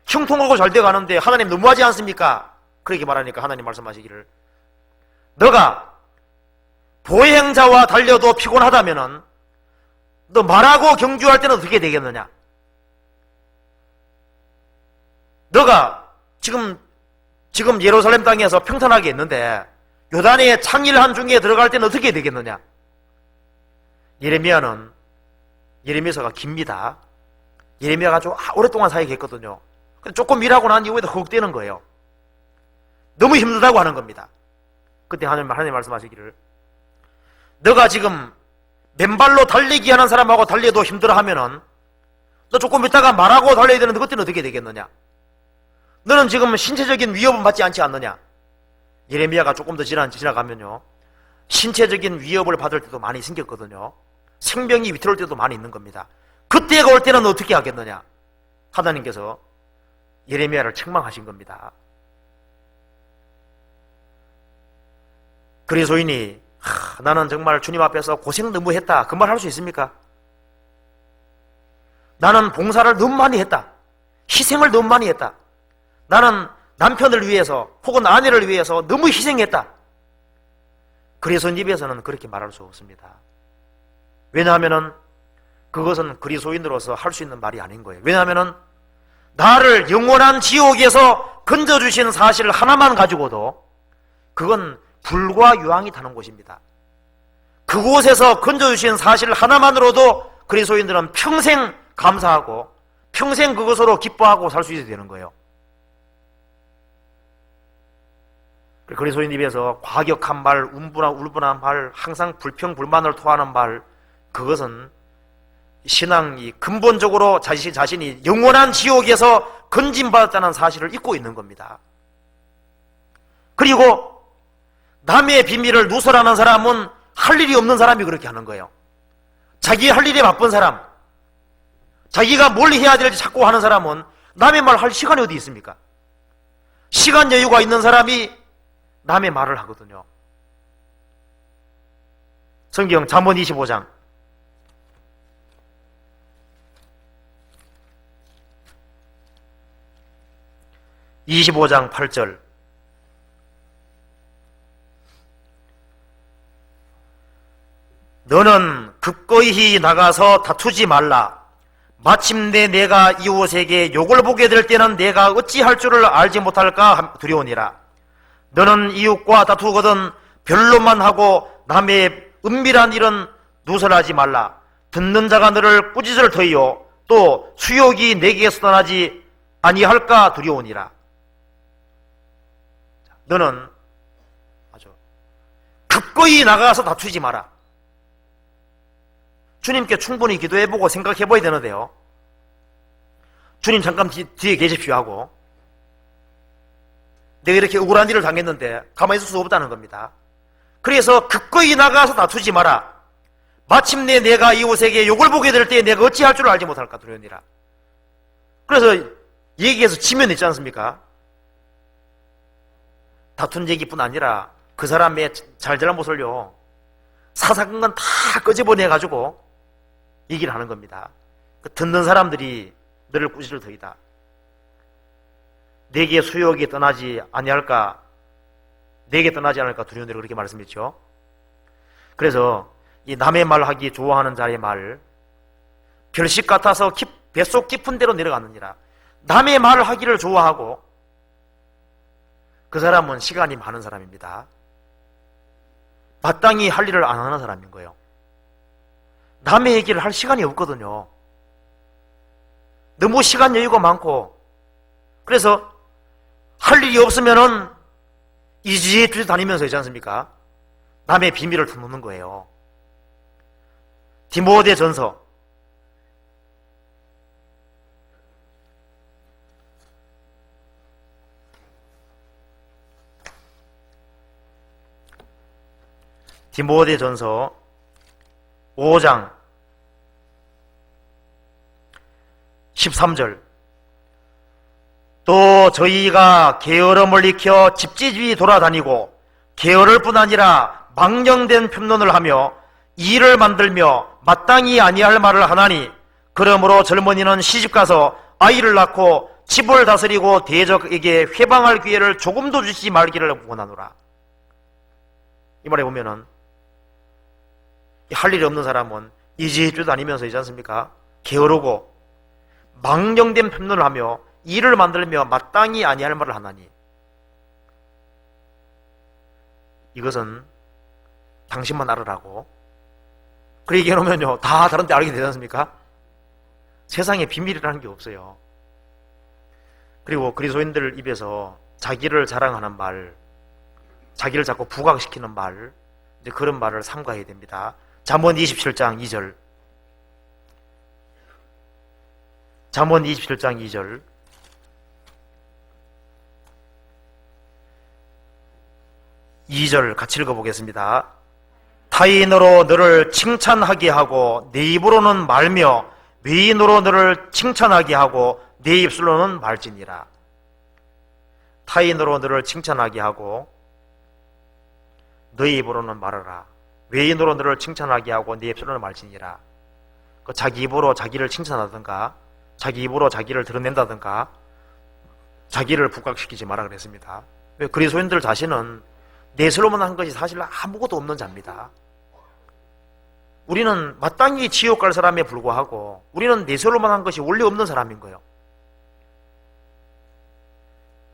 형통하고 잘 돼가는데 하나님 너무하지 않습니까? 그렇게 말하니까 하나님 말씀하시기를, 너가 보행자와 달려도 피곤하다면은 너 말하고 경주할 때는 어떻게 되겠느냐? 너가 지금 예루살렘 땅에서 평탄하게 있는데 요단의 창일한 중에 들어갈 때는 어떻게 되겠느냐? 예레미야서가 깁니다. 예레미야가 아주 오랫동안 사역했거든요. 조금 일하고 난 이후에도 헉되는 거예요. 너무 힘들다고 하는 겁니다. 그때 하나님 말씀하시기를, 너가 지금 맨발로 달리기 하는 사람하고 달려도 힘들어하면은 너 조금 있다가 말하고 달려야 되는데 그때는 어떻게 되겠느냐? 너는 지금 신체적인 위협은 받지 않지 않느냐? 예레미야가 조금 더 지나가면요, 신체적인 위협을 받을 때도 많이 생겼거든요. 생명이 위태로울 때도 많이 있는 겁니다. 그때가 올 때는 어떻게 하겠느냐? 하나님께서 예레미야를 책망하신 겁니다. 그리스도인이 나는 정말 주님 앞에서 고생 너무 했다, 그 말 할 수 있습니까? 나는 봉사를 너무 많이 했다, 희생을 너무 많이 했다, 나는 남편을 위해서 혹은 아내를 위해서 너무 희생했다, 그리스도인 입에서는 그렇게 말할 수 없습니다. 왜냐하면 그것은 그리스도인으로서 할 수 있는 말이 아닌 거예요. 왜냐하면 나를 영원한 지옥에서 건져주신 사실 하나만 가지고도 그건 불과 유황이 타는 곳입니다. 그곳에서 건져주신 사실 하나만으로도 그리스도인들은 평생 감사하고 평생 그것으로 기뻐하고 살 수 있어야 되는 거예요. 그리스도인 입에서 과격한 말, 울분한 말, 항상 불평 불만을 토하는 말, 그것은 신앙이 근본적으로 자신이 영원한 지옥에서 건짐받았다는 사실을 잊고 있는 겁니다. 그리고 남의 비밀을 누설하는 사람은 할 일이 없는 사람이 그렇게 하는 거예요. 자기 할 일에 바쁜 사람, 자기가 뭘 해야 될지 자꾸 하는 사람은 남의 말 할 시간이 어디 있습니까? 시간 여유가 있는 사람이 남의 말을 하거든요. 성경 잠언 25장 8절, 너는 급거이 나가서 다투지 말라. 마침내 내가 이웃에게 욕을 보게 될 때는 내가 어찌할 줄을 알지 못할까 두려우니라. 너는 이웃과 다투거든 변론만 하고 남의 은밀한 일은 누설하지 말라. 듣는 자가 너를 꾸짖을 터이요 또 수욕이 내게서 떠나지 아니할까 두려우니라. 너는 아주 급거이 나가서 다투지 마라. 주님께 충분히 기도해보고 생각해봐야 되는데요, 주님 잠깐 뒤에 계십시오 하고 내가 이렇게 억울한 일을 당했는데 가만히 있을 수 없다는 겁니다. 그래서 급거이 나가서 다투지 마라. 마침내 내가 이웃에게 욕을 보게 될 때 내가 어찌할 줄 알지 못할까 두려우니라. 그래서 얘기해서 지면 있지 않습니까? 다툰 얘기뿐 아니라 그 사람의 잘잘못을요, 사사건건 다 끄집어내가지고 얘기를 하는 겁니다. 듣는 사람들이 너를 꾸짖을 터이다. 내게 수욕이 떠나지 아니할까, 내게 떠나지 않을까 두려운대로 그렇게 말씀했죠. 그래서 이 남의 말하기 좋아하는 자의 말, 별식 같아서 뱃속 깊은 데로 내려갔느니라. 남의 말을 하기를 좋아하고 그 사람은 시간이 많은 사람입니다. 마땅히 할 일을 안 하는 사람인 거예요. 남의 얘기를 할 시간이 없거든요. 너무 시간 여유가 많고, 그래서 할 일이 없으면은 이지에 다니면서 있지 않습니까? 남의 비밀을 터놓는 거예요. 디모데전서 5장 13절. 또 저희가 게으름을 익혀 집집이 돌아다니고 게으를 뿐 아니라 망령된 편론을 하며 일을 만들며 마땅히 아니할 말을 하나니, 그러므로 젊은이는 시집가서 아이를 낳고 집을 다스리고 대적에게 회방할 기회를 조금도 주지 말기를 원하노라. 이 말에 보면은 할 일이 없는 사람은 이지저지 다니면서 있지 않습니까? 게으르고 망령된 편론을 하며 일을 만들며 마땅히 아니할 말을 하나니, 이것은 당신만 알으라고 그렇게 얘기해놓으면요, 다 다른 데 알게 되지 않습니까? 세상에 비밀이라는 게 없어요. 그리고 그리스도인들 입에서 자기를 자랑하는 말, 자기를 자꾸 부각시키는 말, 이제 그런 말을 삼가해야 됩니다. 잠언 27장 2절. 잠언 27장 2절. 같이 읽어보겠습니다. 타인으로 너를 칭찬하게 하고 내 입으로는 말며 외인으로 너를 칭찬하게 하고 내 입술로는 말지니라. 타인으로 너를 칭찬하게 하고 너의 입으로는 말하라. 외인으로 너를 칭찬하게 하고 내 입술로는 말지니라. 자기 입으로 자기를 칭찬하든가 자기 입으로 자기를 드러낸다든가 자기를 부각시키지 마라 그랬습니다. 왜? 그리스도인들 자신은 내세로만 한 것이 사실 아무것도 없는 자입니다. 우리는 마땅히 지옥 갈 사람에 불과하고 우리는 내세로만 한 것이 원래 없는 사람인 거예요.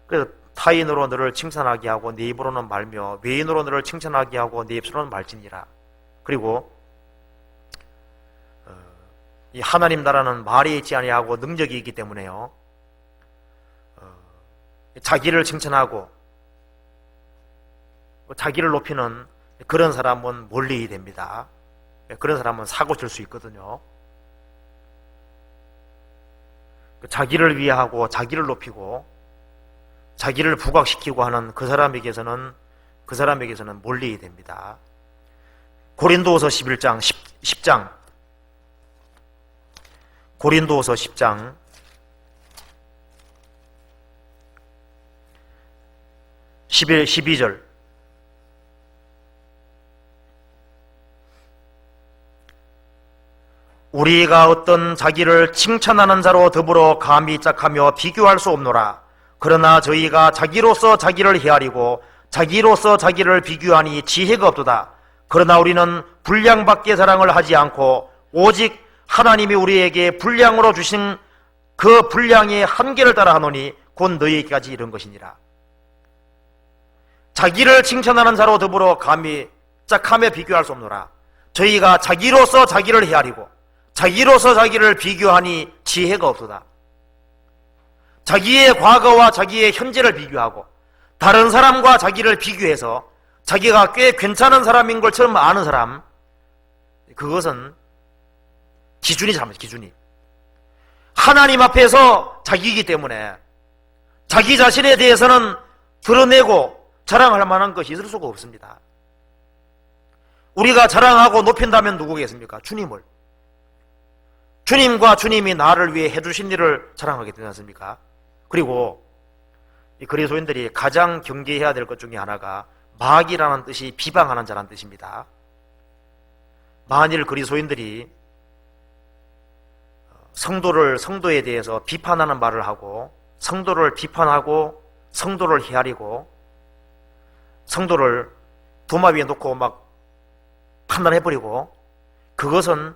그래서 타인으로 너를 칭찬하게 하고 네 입으로는 말며 외인으로 너를 칭찬하게 하고 네 입술로는 말지니라. 그리고 이 하나님 나라는 말이 있지 아니하고 능력이 있기 때문에요, 자기를 칭찬하고 자기를 높이는 그런 사람은 멀리 됩니다. 그런 사람은 사고 칠 수 있거든요. 자기를 위하고 자기를 높이고 자기를 부각시키고 하는 그 사람에게서는 멀리 됩니다. 고린도후서 11장 10장 고린도후서 10장 12절. 우리가 어떤 자기를 칭찬하는 자로 더불어 감히 짝하며 비교할 수 없노라. 그러나 저희가 자기로서 자기를 헤아리고 자기로서 자기를 비교하니 지혜가 없도다. 그러나 우리는 분량밖에 자랑을 하지 않고 오직 하나님이 우리에게 분량으로 주신 그 분량의 한계를 따라 하노니 곧 너희에게까지 이른 것이니라. 자기를 칭찬하는 자로 더불어 감히 짝하며 비교할 수 없노라. 저희가 자기로서 자기를 헤아리고 자기로서 자기를 비교하니 지혜가 없도다. 자기의 과거와 자기의 현재를 비교하고 다른 사람과 자기를 비교해서 자기가 꽤 괜찮은 사람인 것처럼 아는 사람, 그것은 기준이 잘못이에요. 기준이 하나님 앞에서 자기이기 때문에 자기 자신에 대해서는 드러내고 자랑할 만한 것이 있을 수가 없습니다. 우리가 자랑하고 높인다면 누구겠습니까? 주님을. 주님과 주님이 나를 위해 해주신 일을 자랑하게 되지 않습니까? 그리고 이 그리스도인들이 가장 경계해야 될 것 중에 하나가 마귀라는 뜻이 비방하는 자라는 뜻입니다. 만일 그리스도인들이 성도에 대해서 비판하는 말을 하고 성도를 비판하고 성도를 헤아리고 성도를 도마 위에 놓고 막 판단해버리고, 그것은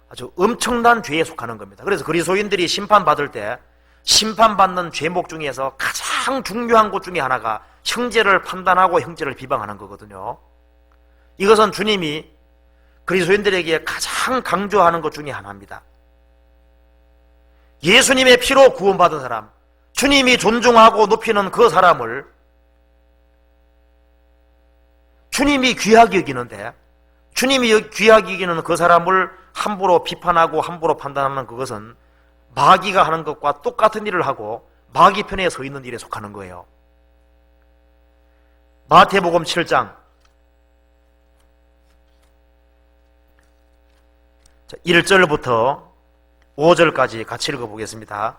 아주 엄청난 죄에 속하는 겁니다. 그래서 그리스도인들이 심판받을 때 심판받는 죄목 중에서 가장 중요한 것 중에 하나가 형제를 판단하고 형제를 비방하는 거거든요. 이것은 주님이 그리스도인들에게 가장 강조하는 것 중에 하나입니다. 예수님의 피로 구원받은 사람, 주님이 존중하고 높이는 그 사람을 주님이 귀하게 여기는데, 주님이 귀하게 여기는 그 사람을 함부로 비판하고 함부로 판단하는 그것은 마귀가 하는 것과 똑같은 일을 하고 마귀 편에 서 있는 일에 속하는 거예요. 마태복음 7장 1절부터 5절까지 같이 읽어보겠습니다.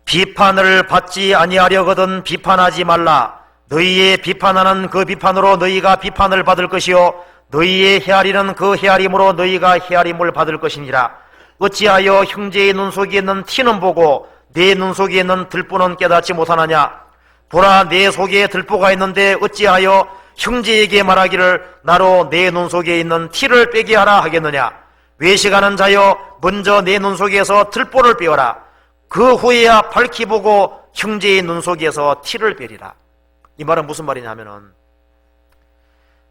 비판을 받지 아니하려거든 비판하지 말라. 너희의 비판하는 그 비판으로 너희가 비판을 받을 것이요 너희의 헤아리는 그 헤아림으로 너희가 헤아림을 받을 것이니라. 어찌하여 형제의 눈 속에 있는 티는 보고 내 눈 속에 있는 들보는 깨닫지 못하느냐. 보라, 내 속에 들보가 있는데 어찌하여 형제에게 말하기를 나로 내 눈 속에 있는 티를 빼게 하라 하겠느냐. 외식하는 자여, 먼저 내 눈 속에서 들보를 빼어라. 그 후에야 밝히 보고 형제의 눈 속에서 티를 빼리라. 이 말은 무슨 말이냐면은,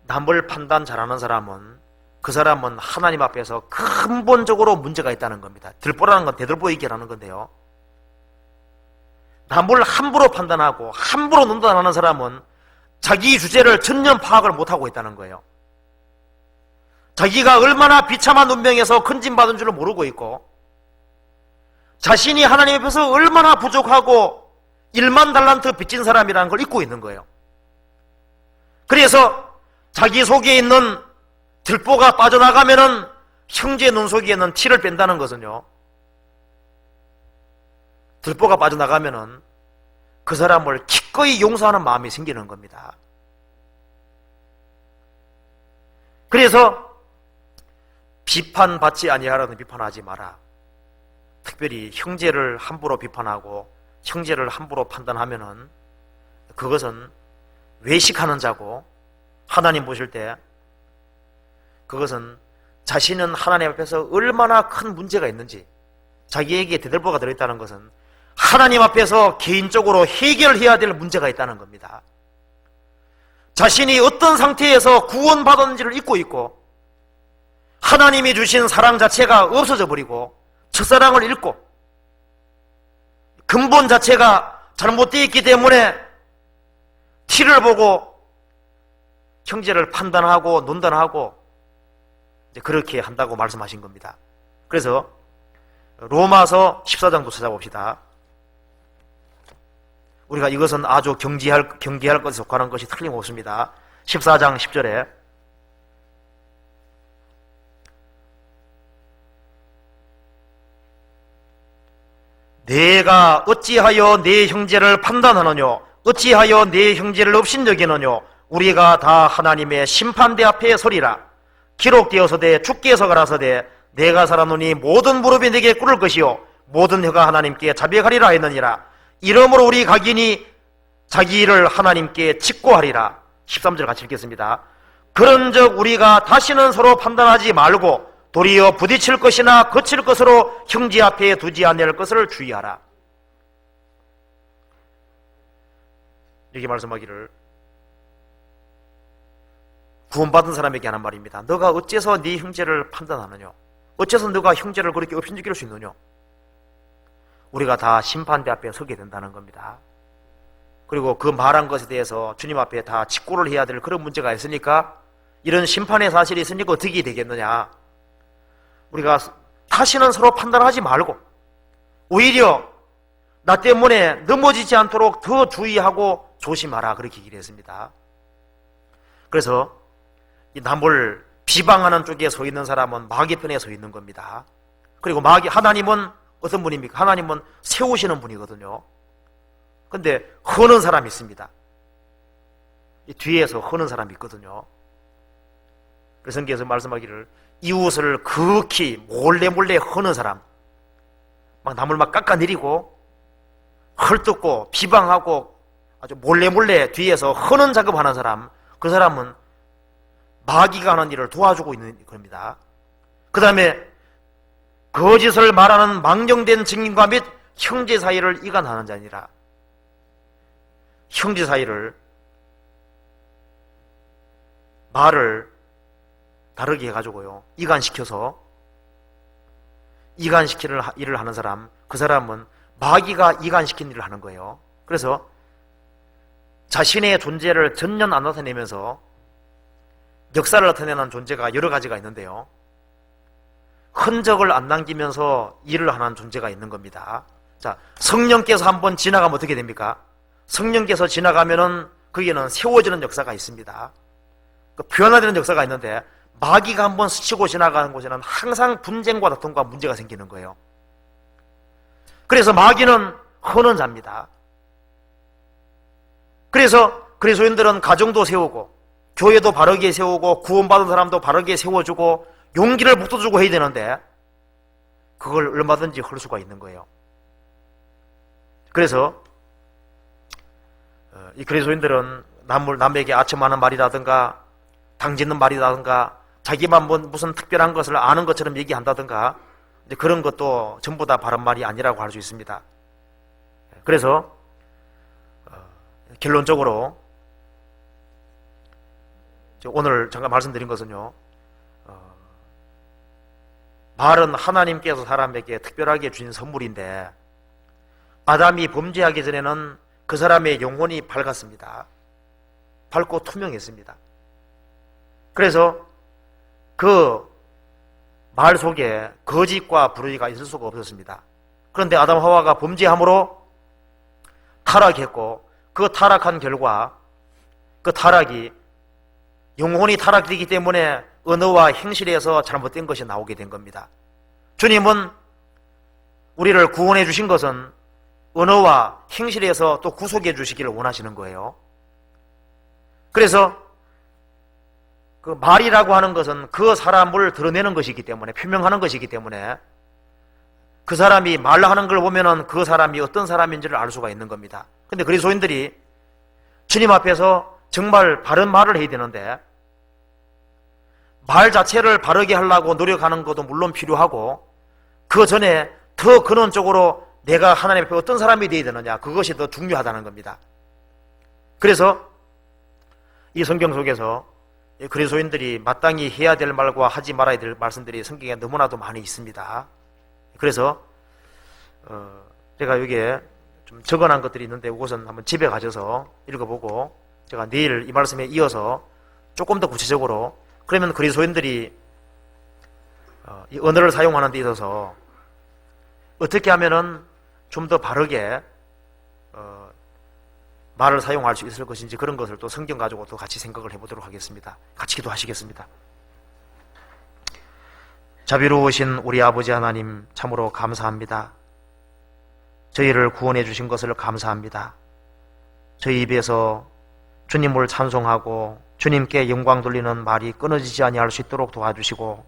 남을 판단 잘하는 사람은 그 사람은 하나님 앞에서 근본적으로 문제가 있다는 겁니다. 들보라는 건 대들보 얘기라는 건데요, 남을 함부로 판단하고 함부로 논단하는 사람은 자기 주제를 전혀 파악을 못하고 있다는 거예요. 자기가 얼마나 비참한 운명에서 건진받은 줄을 모르고 있고, 자신이 하나님 앞에서 얼마나 부족하고 1만 달란트 빚진 사람이라는 걸 잊고 있는 거예요. 그래서 자기 속에 있는 들보가 빠져나가면은 형제 눈 속에 있는 티를 뺀다는 것은요, 들보가 빠져나가면은 그 사람을 기꺼이 용서하는 마음이 생기는 겁니다. 그래서 비판받지 아니하라는 비판하지 마라. 특별히 형제를 함부로 비판하고 형제를 함부로 판단하면은 그것은 외식하는 자고, 하나님 보실 때 그것은 자신은 하나님 앞에서 얼마나 큰 문제가 있는지, 자기에게 대들보가 들어있다는 것은 하나님 앞에서 개인적으로 해결해야 될 문제가 있다는 겁니다. 자신이 어떤 상태에서 구원받았는지를 잊고 있고, 하나님이 주신 사랑 자체가 없어져 버리고 첫사랑을 잃고 근본 자체가 잘못되어 있기 때문에 티를 보고 형제를 판단하고 논단하고 그렇게 한다고 말씀하신 겁니다. 그래서 로마서 14장도 찾아봅시다. 우리가 이것은 아주 경계할 것에 속하는 것이 틀림없습니다. 14장 10절에 내가 어찌하여 내 형제를 판단하느뇨, 어찌하여 내 형제를 업신여기느뇨. 우리가 다 하나님의 심판대 앞에 서리라. 기록되어서되 주께서 가라사대 내가 살았노니 모든 무릎이 내게 꿇을 것이요 모든 혀가 하나님께 자백하리라 했느니라. 이러므로 우리 각인이 자기 일을 하나님께 직고하리라. 13절 같이 읽겠습니다. 그런즉 우리가 다시는 서로 판단하지 말고 도리어 부딪힐 것이나 거칠 것으로 형제 앞에 두지 않을 것을 주의하라. 이렇게 말씀하기를 구원받은 사람에게 하는 말입니다. 너가 어째서 네 형제를 판단하느냐? 어째서 너가 형제를 그렇게 업신여길 수 있느냐? 우리가 다 심판대 앞에 서게 된다는 겁니다. 그리고 그 말한 것에 대해서 주님 앞에 다 직고를 해야 될 그런 문제가 있으니까, 이런 심판의 사실이 있으니까 어떻게 되겠느냐? 우리가 다시는 서로 판단하지 말고 오히려 나 때문에 넘어지지 않도록 더 주의하고 조심하라, 그렇게 얘기를 했습니다. 그래서 이 남을 비방하는 쪽에 서 있는 사람은 마귀 편에 서 있는 겁니다. 그리고 마귀, 하나님은 어떤 분입니까? 하나님은 세우시는 분이거든요. 근데 허는 사람이 있습니다. 이 뒤에서 허는 사람이 있거든요. 그래서 성경에서 말씀하기를 이웃을 극히 몰래 허는 사람, 막 남을 막 깎아내리고 헐뜯고 비방하고 아주 몰래 뒤에서 허는 작업하는 사람, 그 사람은 마귀가 하는 일을 도와주고 있는 겁니다. 그 다음에 거짓을 말하는 망령된 증인과 및 형제 사이를 이간하는 자니라. 형제 사이를 말을 다르게 해가지고요, 이간시켜서 이간시키는 일을 하는 사람, 그 사람은 마귀가 이간시킨 일을 하는 거예요. 그래서 자신의 존재를 전혀 안 나타내면서 역사를 나타내는 존재가 여러 가지가 있는데요, 흔적을 안 남기면서 일을 하는 존재가 있는 겁니다. 자, 성령께서 한번 지나가면 어떻게 됩니까? 성령께서 지나가면은 거기에는 세워지는 역사가 있습니다. 변화되는 역사가 있는데, 마귀가 한번 스치고 지나가는 곳에는 항상 분쟁과 다툼과 문제가 생기는 거예요. 그래서 마귀는 허는 자입니다. 그래서 그리스도인들은 가정도 세우고 교회도 바르게 세우고 구원받은 사람도 바르게 세워주고 용기를 북돋주고 해야 되는데, 그걸 얼마든지 할 수가 있는 거예요. 그래서 이 그리스도인들은 남에게 아첨하는 말이라든가 당짓는 말이라든가 자기만 무슨 특별한 것을 아는 것처럼 얘기한다든가 그런 것도 전부 다 바른 말이 아니라고 할 수 있습니다. 그래서 결론적으로 오늘 잠깐 말씀드린 것은요, 말은 하나님께서 사람에게 특별하게 주신 선물인데, 아담이 범죄하기 전에는 그 사람의 영혼이 밝았습니다. 밝고 투명했습니다. 그래서 그 말 속에 거짓과 불의가 있을 수가 없었습니다. 그런데 아담 하와가 범죄함으로 타락했고, 그 타락한 결과 그 타락이 영혼이 타락되기 때문에 언어와 행실에서 잘못된 것이 나오게 된 겁니다. 주님은 우리를 구원해 주신 것은 언어와 행실에서 또 구속해 주시기를 원하시는 거예요. 그래서 그 말이라고 하는 것은 그 사람을 드러내는 것이기 때문에, 표명하는 것이기 때문에 그 사람이 말하는 걸 보면은 그 사람이 어떤 사람인지를 알 수가 있는 겁니다. 근데 그리스도인들이 주님 앞에서 정말 바른 말을 해야 되는데, 말 자체를 바르게 하려고 노력하는 것도 물론 필요하고, 그 전에 더 근원적으로 내가 하나님 앞에 어떤 사람이 되어야 되느냐, 그것이 더 중요하다는 겁니다. 그래서 이 성경 속에서 그리스도인들이 마땅히 해야 될 말과 하지 말아야 될 말씀들이 성경에 너무나도 많이 있습니다. 그래서 제가 여기에 좀 적어놓은 것들이 있는데, 그것은 한번 집에 가셔서 읽어보고 제가 내일 이 말씀에 이어서 조금 더 구체적으로, 그러면 그리스도인들이 이 언어를 사용하는 데 있어서 어떻게 하면은 좀 더 바르게 말을 사용할 수 있을 것인지, 그런 것을 또 성경 가지고 또 같이 생각을 해보도록 하겠습니다. 같이 기도하시겠습니다. 자비로우신 우리 아버지 하나님, 참으로 감사합니다. 저희를 구원해 주신 것을 감사합니다. 저희 입에서 주님을 찬송하고 주님께 영광 돌리는 말이 끊어지지 아니할 수 있도록 도와주시고,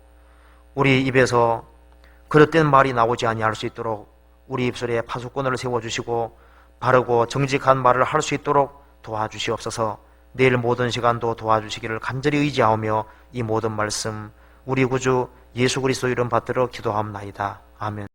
우리 입에서 그릇된 말이 나오지 아니할 수 있도록 우리 입술에 파수꾼을 세워주시고 바르고 정직한 말을 할 수 있도록 도와주시옵소서. 내일 모든 시간도 도와주시기를 간절히 의지하오며 이 모든 말씀 우리 구주 예수 그리스도 이름 받들어 기도하옵나이다. 아멘.